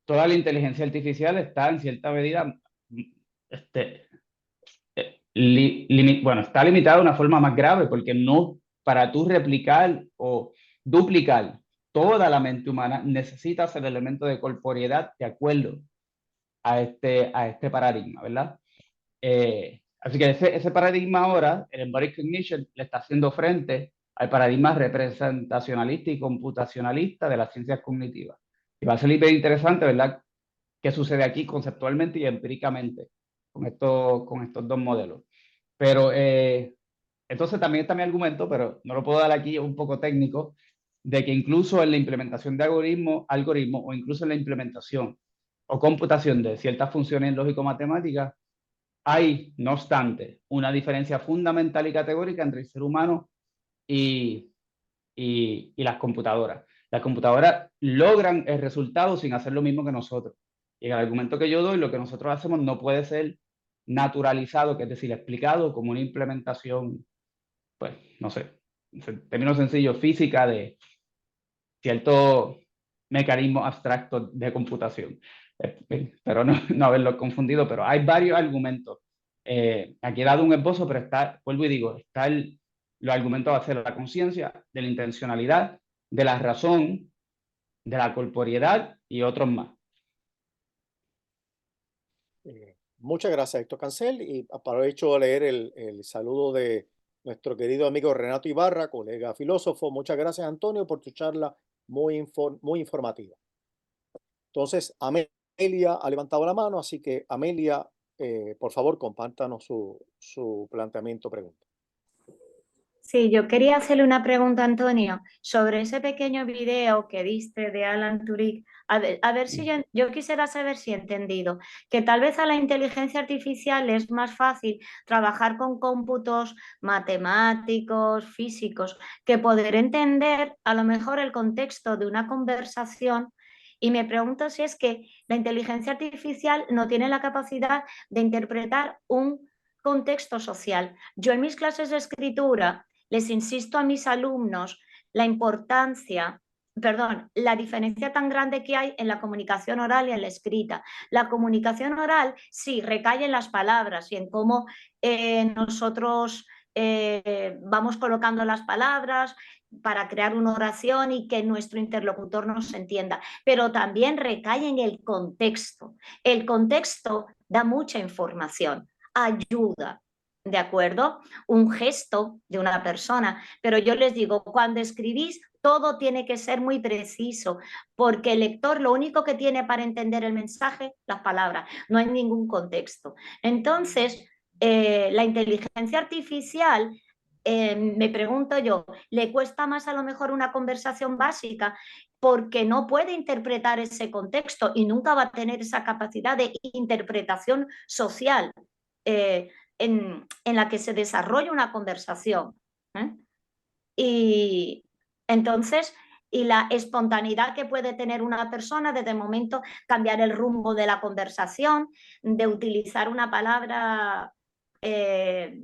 S2: toda la inteligencia artificial está en cierta medida está limitada de una forma más grave, porque no, para tú replicar o duplicar toda la mente humana, necesitas el elemento de corporeidad, de acuerdo. a este paradigma, ¿verdad? Así que ese paradigma ahora, el Embodied Cognition, le está haciendo frente al paradigma representacionalista y computacionalista de las ciencias cognitivas. Y va a ser bien interesante, ¿verdad?, qué sucede aquí conceptualmente y empíricamente con estos dos modelos. Pero entonces también está mi argumento, pero no lo puedo dar aquí, es un poco técnico, de que incluso en la implementación de algoritmos o incluso en la implementación o computación de ciertas funciones lógico-matemáticas, hay, no obstante, una diferencia fundamental y categórica entre el ser humano y las computadoras. Las computadoras logran el resultado sin hacer lo mismo que nosotros. Y el argumento que yo doy, lo que nosotros hacemos no puede ser naturalizado, que es decir, explicado como una implementación, pues, no sé, en términos sencillos, física de ciertos mecanismos abstractos de computación. Pero no haberlo confundido, pero hay varios argumentos. Aquí he dado un esbozo, pero está, vuelvo y digo, los argumentos va a ser la conciencia, de la intencionalidad, de la razón, de la corporeidad y otros más.
S1: Muchas gracias, Héctor Cancel, y aprovecho a leer el saludo de nuestro querido amigo Renato Ibarra, colega filósofo. Muchas gracias, Antonio, por tu charla muy informativa. Entonces, Amelia ha levantado la mano, así que Amelia, por favor, compártanos su planteamiento, pregunta.
S6: Sí, yo quería hacerle una pregunta, Antonio, sobre ese pequeño video que diste de Alan Turing. A ver si yo quisiera saber si he entendido que tal vez a la inteligencia artificial es más fácil trabajar con cómputos matemáticos, físicos, que poder entender a lo mejor el contexto de una conversación. Y me pregunto si es que la inteligencia artificial no tiene la capacidad de interpretar un contexto social. Yo en mis clases de escritura les insisto a mis alumnos la diferencia tan grande que hay en la comunicación oral y en la escrita. La comunicación oral sí recae en las palabras y en cómo nosotros vamos colocando las palabras para crear una oración y que nuestro interlocutor nos entienda, pero también recae en el contexto. El contexto da mucha información, ayuda. ¿De acuerdo? Un gesto de una persona, pero yo les digo, cuando escribís, todo tiene que ser muy preciso, porque el lector lo único que tiene para entender el mensaje, las palabras, no hay ningún contexto. Entonces, la inteligencia artificial, me pregunto yo, ¿le cuesta más a lo mejor una conversación básica? Porque no puede interpretar ese contexto y nunca va a tener esa capacidad de interpretación social. En la que se desarrolla una conversación. Y entonces, y la espontaneidad que puede tener una persona desde el momento cambiar el rumbo de la conversación, de utilizar una palabra, ay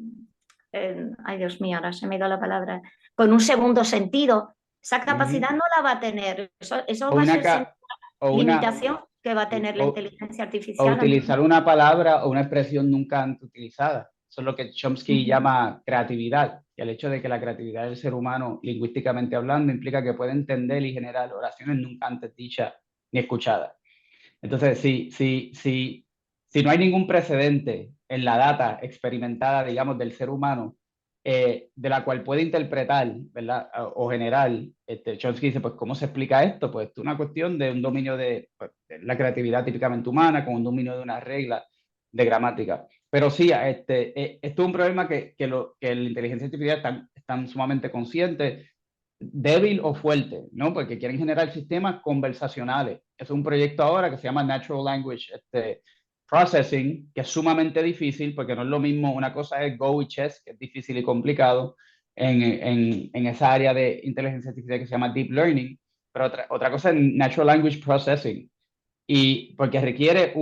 S6: Dios mío, ahora se me ha ido la palabra, con un segundo sentido. Esa capacidad no la va a tener. Eso va a ser limitación que va a tener la inteligencia artificial.
S2: O utilizar una palabra o una expresión nunca antes utilizada. Eso es lo que Chomsky llama creatividad. Y el hecho de que la creatividad del ser humano, lingüísticamente hablando, implica que puede entender y generar oraciones nunca antes dichas ni escuchadas. Entonces, si no hay ningún precedente en la data experimentada, digamos, del ser humano, de la cual puede interpretar, ¿verdad? O generar, Chomsky dice, pues, ¿cómo se explica esto? Pues es una cuestión de un dominio de la creatividad típicamente humana, con un dominio de una regla de gramática. Pero sí, esto es un problema que la inteligencia artificial están sumamente conscientes, débil o fuerte, ¿no? Porque quieren generar sistemas conversacionales. Es un proyecto ahora que se llama Natural Language Processing, que es sumamente difícil porque no es lo mismo, una cosa es Go y Chess, que es difícil y complicado en esa área de inteligencia artificial que se llama Deep Learning, pero otra cosa es Natural Language Processing, y porque requiere,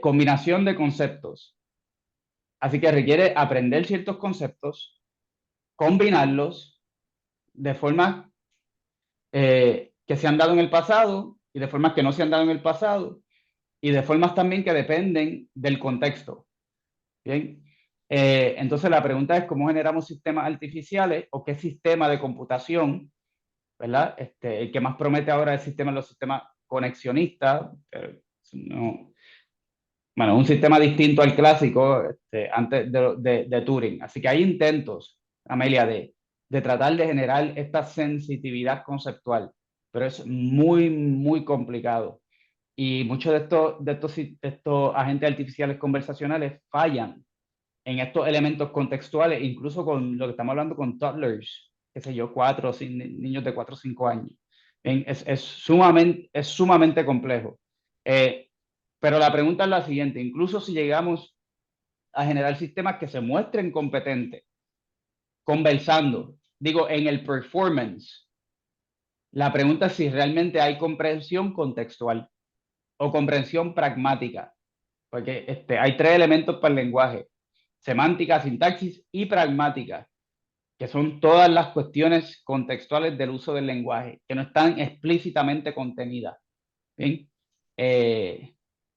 S2: combinación de conceptos. Así que requiere aprender ciertos conceptos, combinarlos de formas que se han dado en el pasado y de formas que no se han dado en el pasado y de formas también que dependen del contexto. Bien, entonces la pregunta es cómo generamos sistemas artificiales o qué sistema de computación, ¿verdad? El que más promete ahora es los sistemas conexionistas, es bueno, un sistema distinto al clásico antes de Turing. Así que hay intentos, Amelia, de tratar de generar esta sensitividad conceptual, pero es muy, muy complicado. Y muchos de estos agentes artificiales conversacionales fallan en estos elementos contextuales, incluso con lo que estamos hablando con toddlers, qué sé yo, niños de 4 o 5 años. Es sumamente complejo. Pero la pregunta es la siguiente: incluso si llegamos a generar sistemas que se muestren competentes, conversando, digo, en el performance, la pregunta es si realmente hay comprensión contextual o comprensión pragmática, porque hay 3 elementos para el lenguaje: semántica, sintaxis y pragmática, que son todas las cuestiones contextuales del uso del lenguaje, que no están explícitamente contenidas. ¿Bien?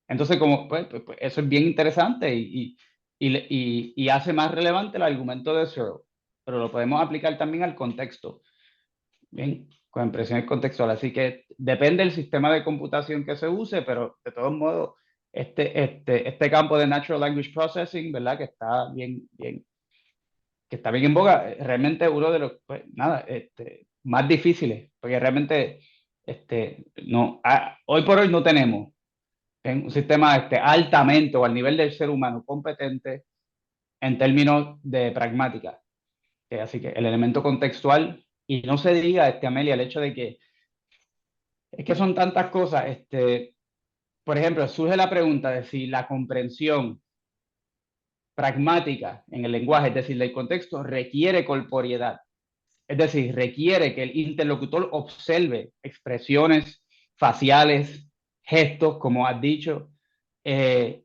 S2: Entonces, pues, eso es bien interesante y hace más relevante el argumento de Searle, pero lo podemos aplicar también al contexto, ¿bien? Con impresiones contextuales. Así que depende del sistema de computación que se use, pero de todos modos, este campo de Natural Language Processing, ¿verdad? Que está bien en boga, realmente uno de los, pues, más difíciles, porque realmente hoy por hoy no tenemos un sistema altamente o al nivel del ser humano competente en términos de pragmática. Así que el elemento contextual, y no se diga, Amelia, el hecho de que es que son tantas cosas, por ejemplo, surge la pregunta de si la comprensión pragmática en el lenguaje, es decir, del contexto, requiere corporeidad. Es decir, requiere que el interlocutor observe expresiones faciales, gestos, como has dicho, y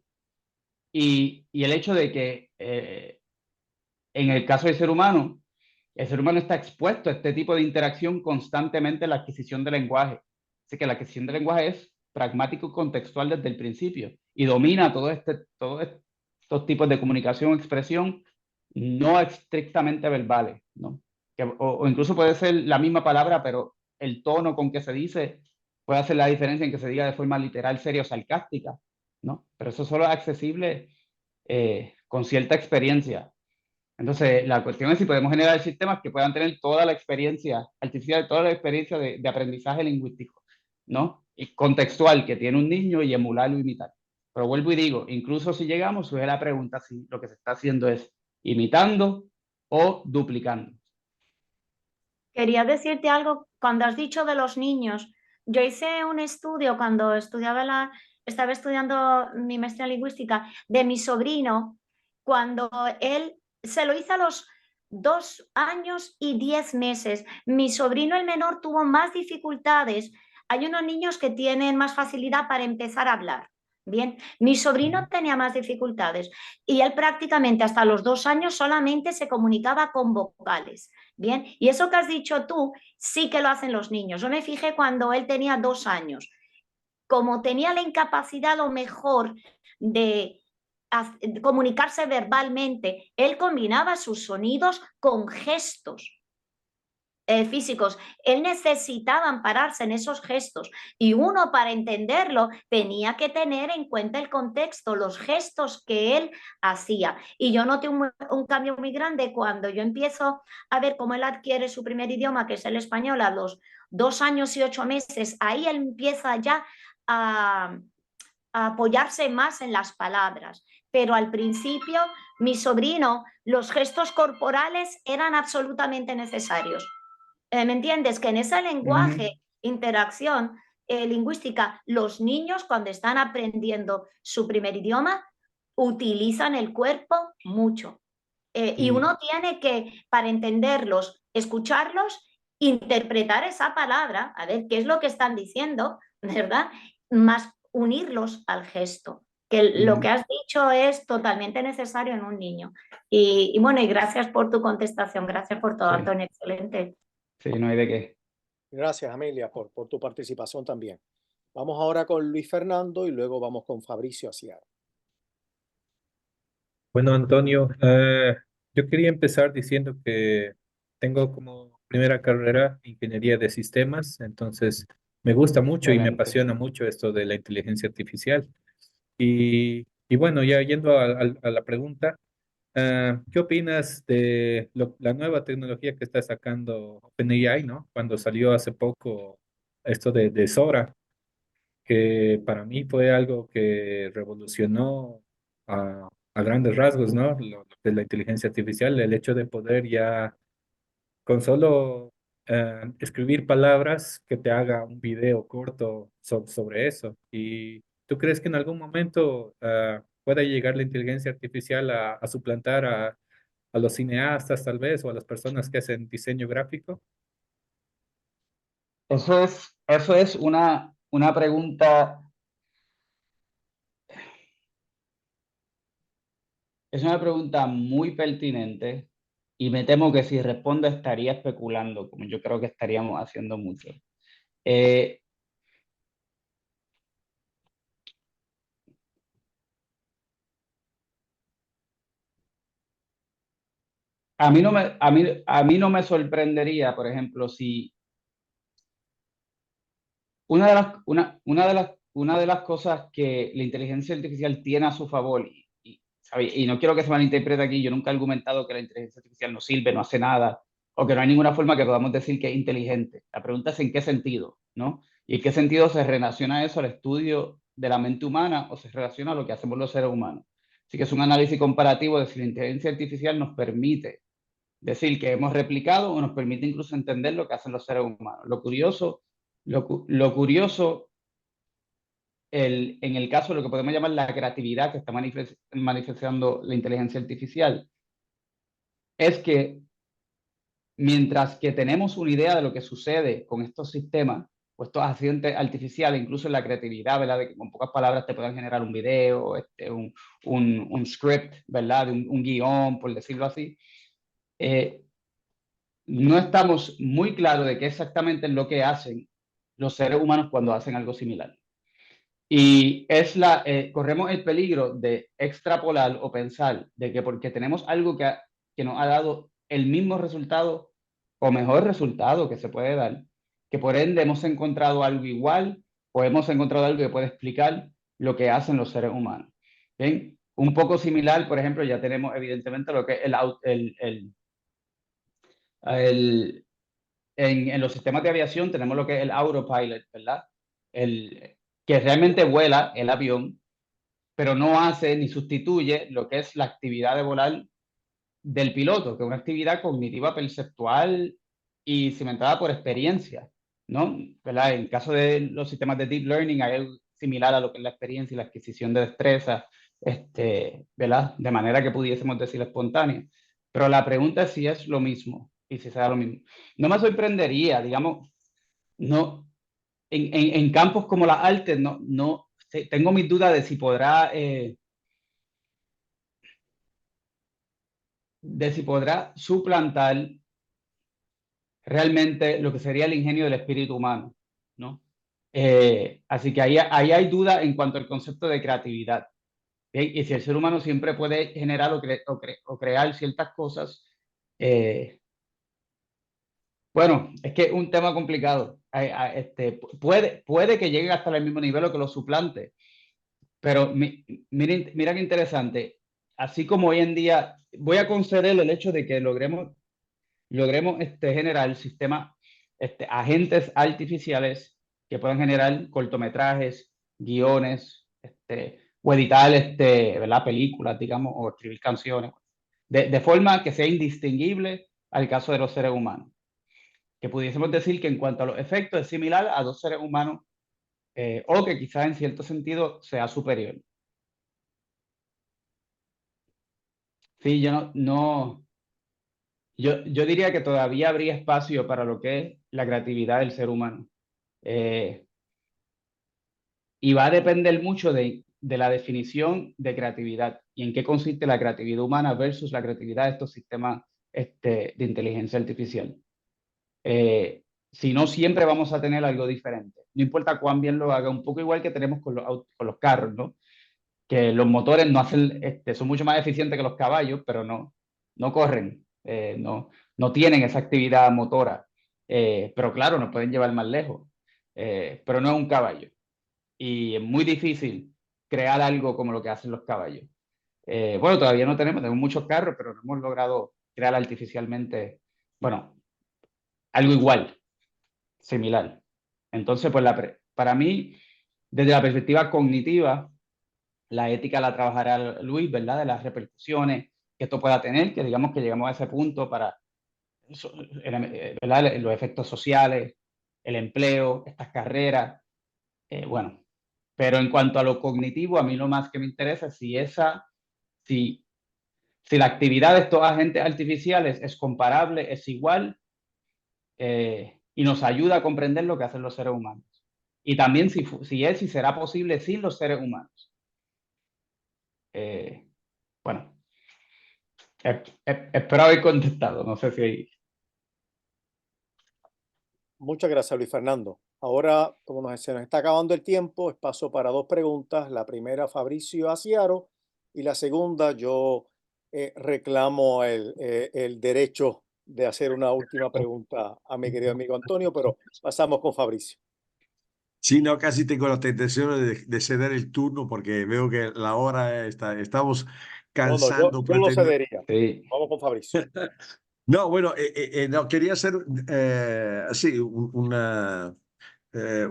S2: el hecho de que en el caso del ser humano, el ser humano está expuesto a este tipo de interacción constantemente en la adquisición del lenguaje. Así que la adquisición del lenguaje es pragmático y contextual desde el principio y domina todos estos tipos de comunicación, expresión, no estrictamente verbales, ¿no? O incluso puede ser la misma palabra, pero el tono con que se dice puede hacer la diferencia en que se diga de forma literal, seria o sarcástica, ¿no? Pero eso solo es accesible con cierta experiencia. Entonces, la cuestión es si podemos generar sistemas que puedan tener toda la experiencia artificial, toda la experiencia de aprendizaje lingüístico, ¿no? Y contextual que tiene un niño y emularlo, imitar. Pero vuelvo y digo, incluso si llegamos, surge la pregunta si lo que se está haciendo es imitando o duplicando.
S6: Quería decirte algo cuando has dicho de los niños. Yo hice un estudio cuando estaba estudiando mi maestría en lingüística de mi sobrino, cuando él se lo hizo a los 2 años y 10 meses. Mi sobrino, el menor, tuvo más dificultades. Hay unos niños que tienen más facilidad para empezar a hablar. Bien, mi sobrino tenía más dificultades y él prácticamente hasta los 2 años solamente se comunicaba con vocales. Bien, y eso que has dicho tú, sí que lo hacen los niños. Yo me fijé cuando él tenía 2 años. Como tenía la incapacidad o mejor de comunicarse verbalmente, él combinaba sus sonidos con gestos físicos. Él necesitaba ampararse en esos gestos y uno, para entenderlo, tenía que tener en cuenta el contexto, los gestos que él hacía. Y yo noté un cambio muy grande cuando yo empiezo a ver cómo él adquiere su primer idioma, que es el español, a los 2 años y 8 meses. Ahí él empieza ya a apoyarse más en las palabras. Pero al principio, mi sobrino, los gestos corporales eran absolutamente necesarios. ¿Me entiendes? Que en ese lenguaje, interacción lingüística, los niños cuando están aprendiendo su primer idioma utilizan el cuerpo mucho. Y uno tiene que, para entenderlos, escucharlos, interpretar esa palabra, a ver qué es lo que están diciendo, ¿verdad? Más unirlos al gesto. Que lo que has dicho es totalmente necesario en un niño. Y bueno, y gracias por tu contestación, gracias por todo,
S2: Sí.
S6: Antonio, excelente.
S2: Sí, no hay de qué.
S1: Gracias, Amelia, por tu participación también. Vamos ahora con Luis Fernando y luego vamos con Fabricio Aciar.
S7: Bueno, Antonio, yo quería empezar diciendo que tengo como primera carrera ingeniería de sistemas, entonces Me gusta mucho y me
S2: Excelente.
S7: apasiona mucho esto de la inteligencia artificial. Y bueno, ya yendo a la pregunta, ¿qué opinas de la nueva tecnología que está sacando OpenAI, ¿no? Cuando salió hace poco esto de Sora, que para mí fue algo que revolucionó a grandes rasgos, ¿no? Lo de la inteligencia artificial, el hecho de poder ya con solo escribir palabras que te haga un video corto sobre eso. ¿Y tú crees que en algún momento pueda llegar la inteligencia artificial a suplantar a los cineastas tal vez o a las personas que hacen diseño gráfico?
S2: Eso es una pregunta, es una pregunta muy pertinente y me temo que si respondo estaría especulando, como yo creo que estaríamos haciendo mucho. Eh, a mí no me sorprendería, por ejemplo, si una de las cosas que la inteligencia artificial tiene a su favor, ¿sabe? Y no quiero que se malinterprete aquí, yo nunca he argumentado que la inteligencia artificial no sirve, no hace nada, o que no hay ninguna forma que podamos decir que es inteligente. La pregunta es en qué sentido, ¿no? Y en qué sentido se relaciona eso al estudio de la mente humana o se relaciona a lo que hacemos los seres humanos. Así que es un análisis comparativo de si la inteligencia artificial nos permite decir que hemos replicado o nos permite incluso entender lo que hacen los seres humanos. Lo curioso en el caso de lo que podemos llamar la creatividad que está manifestando la inteligencia artificial, es que mientras que tenemos una idea de lo que sucede con estos sistemas o estos accidentes artificiales, incluso en la creatividad, ¿verdad? De que con pocas palabras te puedan generar un video, un script, ¿verdad? De un guión, por decirlo así. No estamos muy claros de qué exactamente es lo que hacen los seres humanos cuando hacen algo similar. Y corremos el peligro de extrapolar o pensar de que porque tenemos algo que nos ha dado el mismo resultado o mejor resultado que se puede dar, que por ende hemos encontrado algo igual o hemos encontrado algo que puede explicar lo que hacen los seres humanos. ¿Bien? Un poco similar, por ejemplo, ya tenemos evidentemente lo que es en los sistemas de aviación tenemos lo que es el autopilot, ¿verdad? Que realmente vuela el avión, pero no hace ni sustituye lo que es la actividad de volar del piloto, que es una actividad cognitiva perceptual y cimentada por experiencia, ¿no? ¿Verdad? En el caso de los sistemas de deep learning hay algo similar a lo que es la experiencia y la adquisición de destreza, ¿verdad? De manera que pudiésemos decir espontánea. Pero la pregunta es si es lo mismo y si será lo mismo. No me sorprendería, digamos, no, en campos como las artes, tengo mis dudas de si podrá suplantar realmente lo que sería el ingenio del espíritu humano, ¿no? Así que ahí hay duda en cuanto al concepto de creatividad. ¿Bien? Y si el ser humano siempre puede generar o crear ciertas cosas, bueno, es que es un tema complicado. Puede que llegue hasta el mismo nivel o que lo suplante, pero mira qué interesante. Así como hoy en día, voy a conceder el hecho de que logremos generar sistemas, agentes artificiales que puedan generar cortometrajes, guiones, o editar, ¿verdad? Películas, digamos, o escribir canciones, de forma que sea indistinguible al caso de los seres humanos. Que pudiésemos decir que en cuanto a los efectos es similar a dos seres humanos, o que quizás en cierto sentido sea superior. Sí, yo diría que todavía habría espacio para lo que es la creatividad del ser humano. Y va a depender mucho de la definición de creatividad y en qué consiste la creatividad humana versus la creatividad de estos sistemas de inteligencia artificial. Si no, siempre vamos a tener algo diferente. No importa cuán bien lo haga, un poco igual que tenemos con los carros, ¿no? Que los motores son mucho más eficientes que los caballos, pero no corren, no tienen esa actividad motora. Pero claro, nos pueden llevar más lejos. pero no es un caballo. Y es muy difícil crear algo como lo que hacen los caballos. Bueno, todavía no tenemos muchos carros, pero no hemos logrado crear artificialmente, bueno, algo igual, similar. Entonces, pues para mí, desde la perspectiva cognitiva, la ética la trabajará Luis, ¿verdad? De las repercusiones que esto pueda tener, que digamos que llegamos a ese punto para, ¿verdad? Los efectos sociales, el empleo, estas carreras, bueno. Pero en cuanto a lo cognitivo, a mí lo más que me interesa es si la actividad de estos agentes artificiales es comparable, es igual, y nos ayuda a comprender lo que hacen los seres humanos. Y también si será posible sin los seres humanos. Bueno, espero haber contestado. No sé si...
S1: Muchas gracias, Luis Fernando. Ahora, como se nos está acabando el tiempo, es paso para 2 preguntas. La primera, Fabricio Asiaro, y la segunda, yo reclamo el derecho de hacer una última pregunta a mi querido amigo Antonio, pero pasamos con Fabricio.
S8: Sí, no, casi tengo la tentación de ceder el turno porque veo que la hora estamos
S1: No,
S8: cansando.
S1: yo lo cedería.
S2: Sí.
S1: Vamos con Fabricio.
S8: No, bueno, no, quería hacer así una... eh,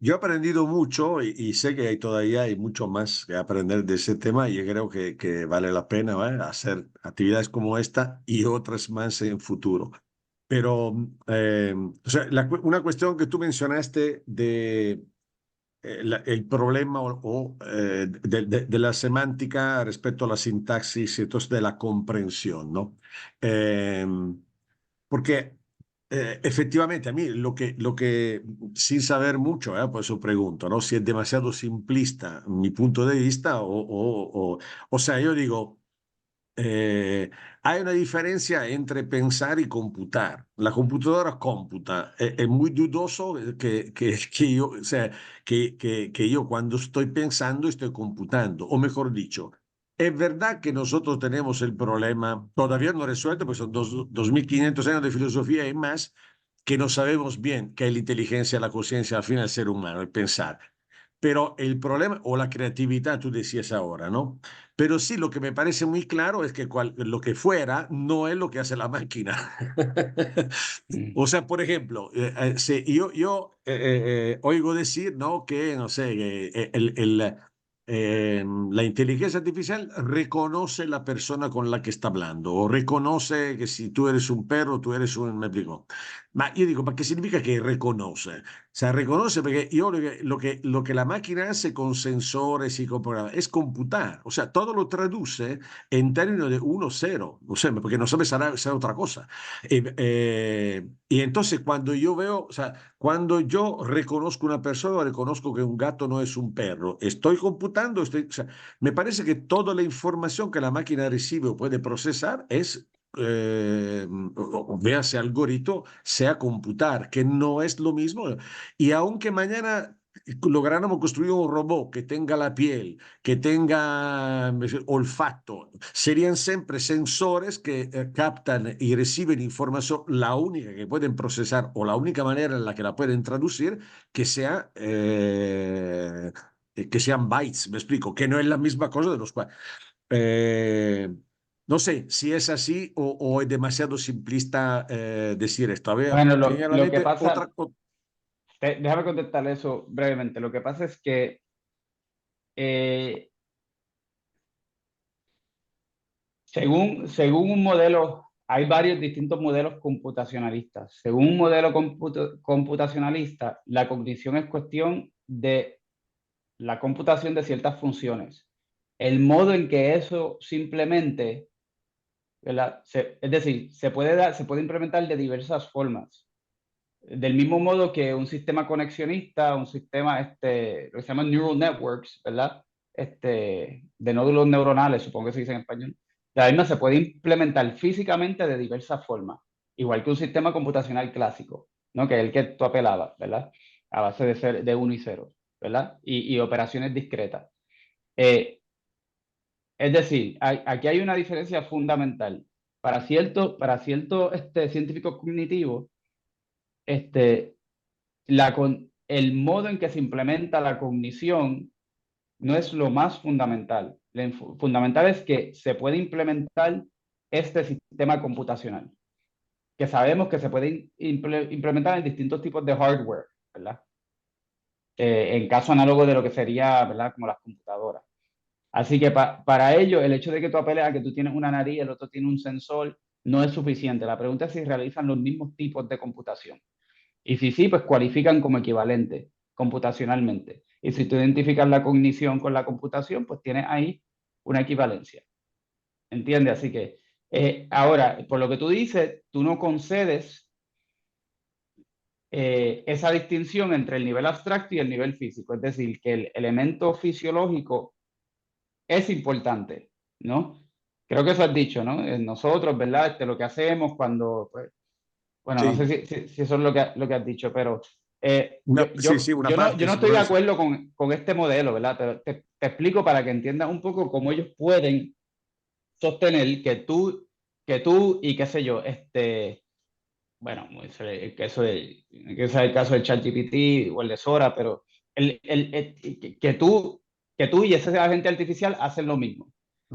S8: yo he aprendido mucho y sé que todavía hay mucho más que aprender de ese tema y creo que vale la pena, ¿eh? Hacer actividades como esta y otras más en futuro. Pero, o sea, una cuestión que tú mencionaste de el problema de la semántica respecto a la sintaxis y entonces de la comprensión, ¿no? Porque efectivamente a mí lo que sin saber mucho, por eso pregunto, ¿no? Si es demasiado simplista mi punto de vista o sea, yo digo... hay una diferencia entre pensar y computar. La computadora computa. Es muy dudoso que yo, o sea, que yo cuando estoy pensando estoy computando. O mejor dicho, es verdad que nosotros tenemos el problema todavía no resuelto, pues son 2500 años de filosofía y más, que no sabemos bien qué es la inteligencia, la conciencia, al final el ser humano, el pensar. Pero el problema, o la creatividad, tú decías ahora, ¿no? Pero sí, lo que me parece muy claro es que lo que fuera no es lo que hace la máquina. O sea, por ejemplo, si yo oigo decir, ¿no? Que, no sé, la inteligencia artificial reconoce la persona con la que está hablando, o reconoce que si tú eres un perro, tú eres un... Me explico. Ma io dico, ma che significa che riconosce? O sea, reconoce porque yo lo que la máquina hace con sensores y con programas es computar. O sea, todo lo traduce en términos de 1-0. O sea, porque no sabe será otra cosa. Y entonces cuando yo veo, o sea, cuando yo reconozco una persona, reconozco que un gato no es un perro, estoy computando, o sea, me parece que toda la información que la máquina recibe o puede procesar es véase algoritmo, sea computar, que no es lo mismo. Y aunque mañana lográramos construir un robot que tenga la piel, que tenga olfato, serían siempre sensores que captan y reciben información, la única que pueden procesar o la única manera en la que la pueden traducir, que sea... que sean bytes, me explico, que no es la misma cosa de los cuales... no sé si es así o es demasiado simplista decir esto. A ver,
S2: Bueno,
S8: tenía en la
S2: lo que
S8: mente
S2: pasa,
S8: otra...
S2: déjame contestarle eso brevemente. Lo que pasa es que según un modelo, hay varios distintos modelos computacionalistas. Según un modelo computacionalista, la cognición es cuestión de la computación de ciertas funciones. El modo en que eso simplemente, ¿verdad? Es decir, se puede implementar de diversas formas. Del mismo modo que un sistema conexionista, un sistema, lo que se llama neural networks, ¿verdad? De nódulos neuronales, supongo que se dice en español. La misma se puede implementar físicamente de diversas formas, igual que un sistema computacional clásico, ¿no? Que es el que tú apelabas, ¿verdad? A base de 1 y 0, ¿verdad? Y operaciones discretas. Es decir, aquí hay una diferencia fundamental. Para ciertos científicos cognitivos, el modo en que se implementa la cognición no es lo más fundamental. Lo fundamental es que se puede implementar este sistema computacional, que sabemos que se puede implementar en distintos tipos de hardware, ¿verdad? En caso análogo de lo que sería, ¿verdad? Como las computadoras. Así que para ello, el hecho de que tú apeles a que tú tienes una nariz, el otro tiene un sensor, no es suficiente. La pregunta es si realizan los mismos tipos de computación. Y si sí, pues cualifican como equivalente computacionalmente. Y si tú identificas la cognición con la computación, pues tienes ahí una equivalencia. ¿Entiendes? Así que ahora, por lo que tú dices, tú no concedes esa distinción entre el nivel abstracto y el nivel físico. Es decir, que el elemento fisiológico es importante, ¿no? Creo que eso has dicho, ¿no? Nosotros, ¿verdad? Lo que hacemos cuando, pues, bueno, no
S8: Sí.
S2: sé si eso es lo que has dicho, pero
S8: Sí, una parte
S2: yo no estoy de
S8: seguro.
S2: acuerdo con este modelo, ¿verdad? Te explico para que entiendas un poco cómo ellos pueden sostener que tú y qué sé yo, bueno, que eso que es el caso del ChatGPT o el de Sora, pero que tú y ese agente artificial hacen lo mismo.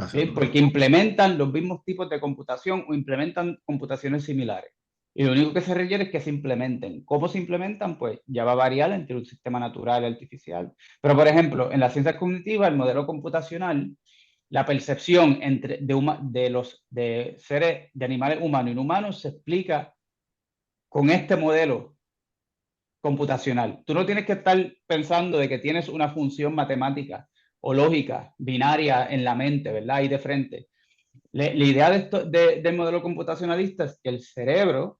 S2: ¿Sí? Porque implementan los mismos tipos de computación o implementan computaciones similares. Y lo único que se requiere es que se implementen. ¿Cómo se implementan? Pues ya va a variar entre un sistema natural y artificial. Pero, por ejemplo, en las ciencias cognitivas, el modelo computacional, la percepción de seres, de animales humanos e inhumanos se explica con este modelo computacional. Tú no tienes que estar pensando de que tienes una función matemática o lógica binaria en la mente, ¿verdad? Ahí de frente. La idea del modelo computacionalista es que el cerebro,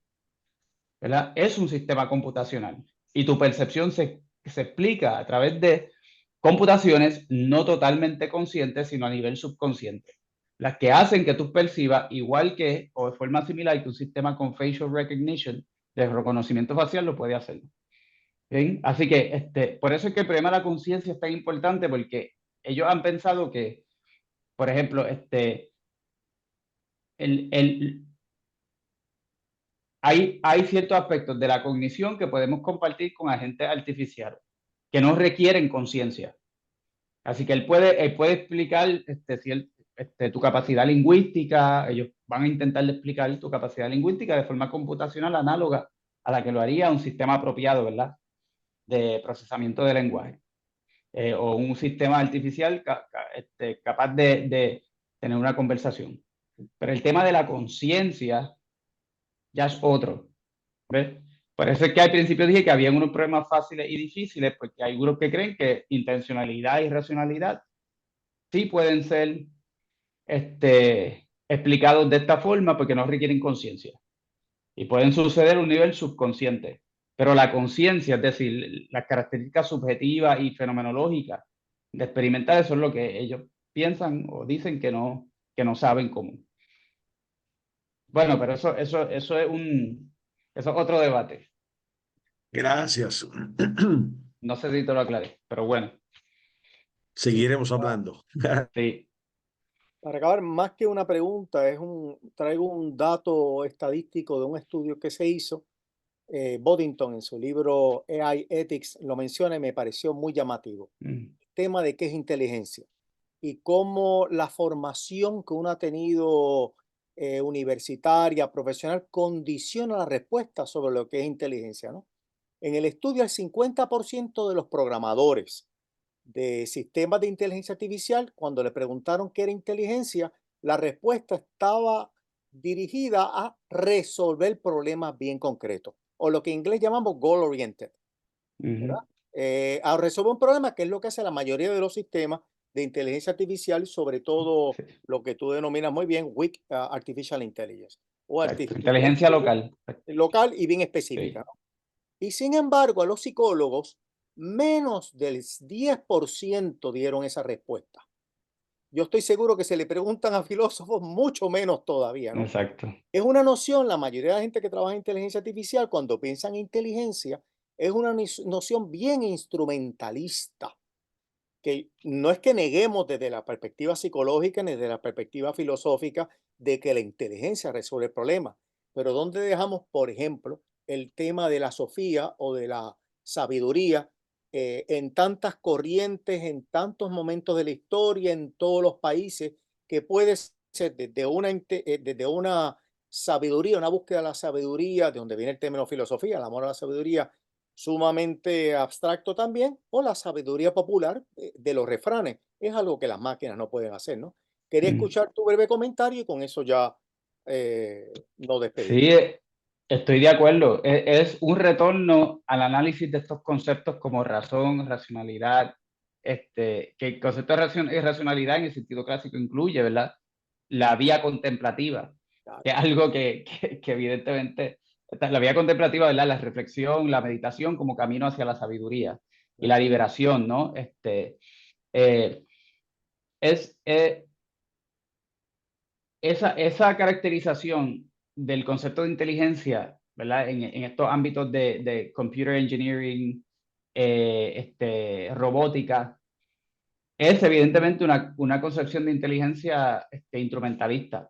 S2: ¿verdad? Es un sistema computacional y tu percepción se explica a través de computaciones no totalmente conscientes, sino a nivel subconsciente, las que hacen que tú percibas igual que o de forma similar que un sistema con facial recognition, de reconocimiento facial, lo puede hacer. ¿Bien? Así que por eso es que el problema de la conciencia es tan importante, porque ellos han pensado que, por ejemplo, hay ciertos aspectos de la cognición que podemos compartir con agentes artificiales que no requieren conciencia. Así que él puede explicar tu capacidad lingüística, ellos van a intentar explicar tu capacidad lingüística de forma computacional análoga a la que lo haría un sistema apropiado, ¿verdad? De procesamiento de lenguaje. O un sistema artificial capaz de tener una conversación. Pero el tema de la conciencia ya es otro. ¿Ves? Por eso es que al principio dije que había unos problemas fáciles y difíciles, porque hay grupos que creen que intencionalidad y racionalidad sí pueden ser explicados de esta forma porque no requieren conciencia. Y pueden suceder a un nivel subconsciente. Pero la conciencia, es decir, las características subjetivas y fenomenológicas de experimentar, eso es lo que ellos piensan o dicen que no saben cómo. Bueno, pero eso es otro debate.
S8: Gracias.
S2: No sé si te lo aclaré, pero bueno.
S8: Seguiremos hablando.
S2: Sí.
S1: Para acabar, más que una pregunta, traigo un dato estadístico de un estudio que se hizo. Boddington en su libro AI Ethics lo menciona y me pareció muy llamativo. El tema de qué es inteligencia y cómo la formación que uno ha tenido universitaria, profesional, condiciona la respuesta sobre lo que es inteligencia, ¿no? En el estudio, el 50% de los programadores de sistemas de inteligencia artificial, cuando le preguntaron qué era inteligencia, la respuesta estaba dirigida a resolver problemas bien concretos, o lo que en inglés llamamos goal oriented, ¿verdad? A resolver un problema, que es lo que hace la mayoría de los sistemas de inteligencia artificial, sobre todo lo que tú denominas muy bien weak artificial intelligence, o
S2: Inteligencia local.
S1: local y bien específica,
S2: Sí.
S1: ¿no? Y sin embargo, a los psicólogos, menos del 10% dieron esa respuesta. Yo estoy seguro que se le preguntan a filósofos mucho menos todavía, ¿no?
S2: Exacto.
S1: Es una noción, la mayoría de la gente que trabaja en inteligencia artificial, cuando piensan en inteligencia, es una noción bien instrumentalista, que no es que neguemos desde la perspectiva psicológica ni desde la perspectiva filosófica de que la inteligencia resuelve el problema, pero ¿dónde dejamos, por ejemplo, el tema de la sofía o de la sabiduría en tantas corrientes, en tantos momentos de la historia, en todos los países, que puede ser desde una sabiduría, una búsqueda de la sabiduría, de donde viene el término filosofía, el amor a la sabiduría, sumamente abstracto también, o la sabiduría popular de los refranes. Es algo que las máquinas no pueden hacer, ¿no? Quería escuchar tu breve comentario y con eso ya nos despedimos.
S2: Sí, estoy de acuerdo. Es un retorno al análisis de estos conceptos como razón, racionalidad, que el concepto de racionalidad en el sentido clásico incluye, ¿verdad? La vía contemplativa, que es algo que evidentemente, la vía contemplativa, ¿verdad? La reflexión, la meditación como camino hacia la sabiduría y la liberación, ¿no? Es esa caracterización del concepto de inteligencia, ¿verdad? En estos ámbitos de computer engineering, robótica, es evidentemente una concepción de inteligencia instrumentalista.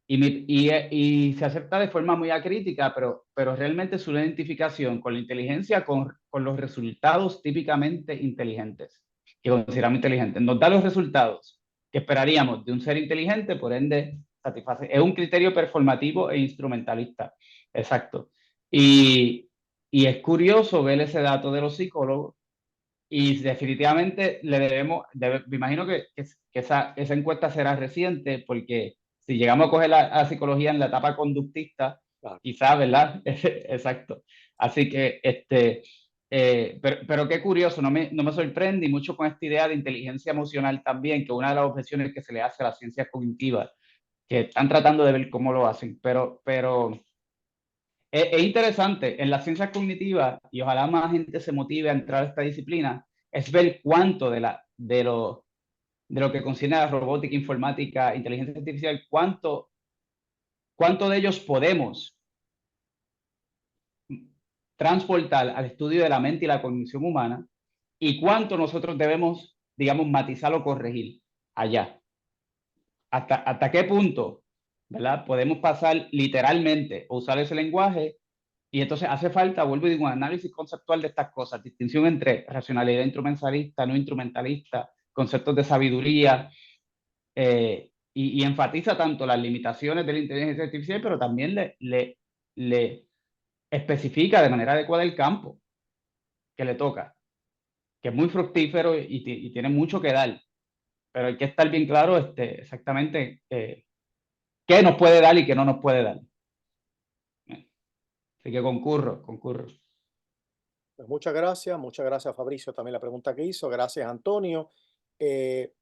S2: Y se acepta de forma muy acrítica, pero realmente es una identificación con la inteligencia, con los resultados típicamente inteligentes, que consideramos inteligentes. Nos da los resultados que esperaríamos de un ser inteligente, por ende, satisface. Es un criterio performativo e instrumentalista. Exacto. Y es curioso ver ese dato de los psicólogos y definitivamente me imagino que esa encuesta será reciente porque si llegamos a coger la psicología en la etapa conductista,
S1: Claro.
S2: quizás, ¿verdad? Exacto. Así que, pero qué curioso, no me sorprende y mucho con esta idea de inteligencia emocional también, que una de las objeciones que se le hace a las ciencias cognitivas, que están tratando de ver cómo lo hacen, pero es interesante, en las ciencias cognitivas, y ojalá más gente se motive a entrar a esta disciplina, es ver cuánto de lo que concierne a la robótica, informática, inteligencia artificial, cuánto de ellos podemos transportar al estudio de la mente y la cognición humana y cuánto nosotros debemos, digamos, matizar o corregir allá. ¿Hasta qué punto, ¿verdad? Podemos pasar literalmente o usar ese lenguaje? Y entonces hace falta, vuelvo y digo, un análisis conceptual de estas cosas, distinción entre racionalidad instrumentalista, no instrumentalista, conceptos de sabiduría, y enfatiza tanto las limitaciones de la inteligencia artificial, pero también le especifica de manera adecuada el campo que le toca, que es muy fructífero y tiene mucho que dar, pero hay que estar bien claro exactamente qué nos puede dar y qué no nos puede dar. Así que concurro.
S1: Pues muchas gracias Fabricio también la pregunta que hizo, gracias Antonio,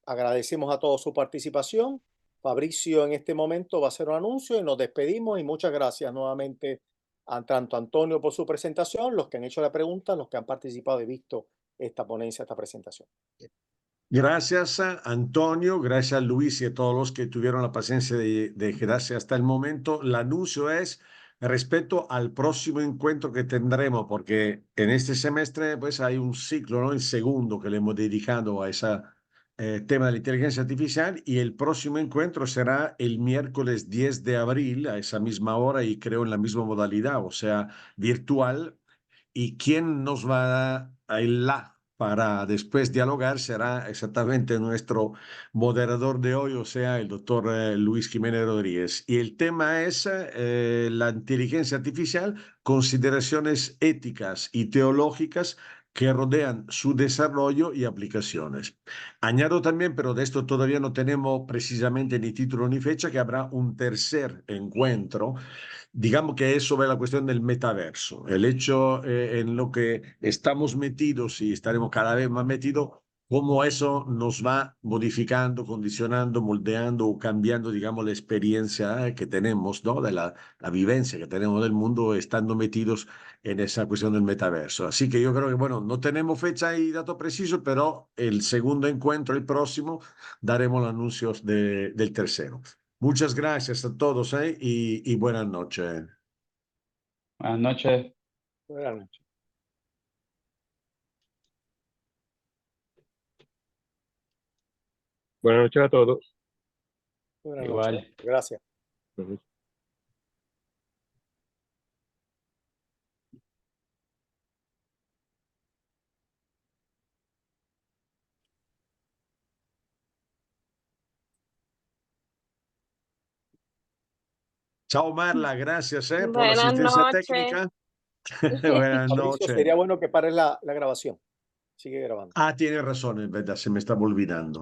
S1: agradecemos a todos su participación. Fabricio en este momento va a hacer un anuncio y nos despedimos y muchas gracias nuevamente a tanto Antonio por su presentación, los que han hecho la pregunta, los que han participado y visto esta ponencia, esta presentación.
S8: Gracias a Antonio, gracias a Luis y a todos los que tuvieron la paciencia de quedarse hasta el momento. El anuncio es respecto al próximo encuentro que tendremos, porque en este semestre pues hay un ciclo, ¿no? El segundo que le hemos dedicado a ese tema de la inteligencia artificial, y el próximo encuentro será el miércoles 10 de abril a esa misma hora y creo en la misma modalidad, o sea, virtual. ¿Y quién nos va a la para después dialogar? Será exactamente nuestro moderador de hoy, o sea, el doctor Luis Jiménez Rodríguez. Y el tema es la inteligencia artificial, consideraciones éticas y teológicas que rodean su desarrollo y aplicaciones. Añado también, pero de esto todavía no tenemos precisamente ni título ni fecha, que habrá un tercer encuentro. Digamos que es sobre la cuestión del metaverso, el hecho en lo que estamos metidos y estaremos cada vez más metidos, cómo eso nos va modificando, condicionando, moldeando o cambiando, digamos, la experiencia que tenemos, ¿no? De la vivencia que tenemos del mundo estando metidos en esa cuestión del metaverso. Así que yo creo que, bueno, no tenemos fecha y dato preciso, pero el segundo encuentro, el próximo, daremos los anuncios del tercero. Muchas gracias a todos y buenas noches.
S2: Buenas noches.
S1: Buenas noches.
S9: Buenas noches a todos.
S1: Buenas
S2: Igual.
S1: noches. Gracias.
S8: Chao Marla, gracias por la
S9: Buenas
S8: asistencia
S9: noches.
S8: técnica. Buenas
S1: Mauricio,
S8: noches.
S1: sería bueno que pares la grabación. Sigue grabando.
S8: Ah, tiene razón, es verdad, se me estaba olvidando.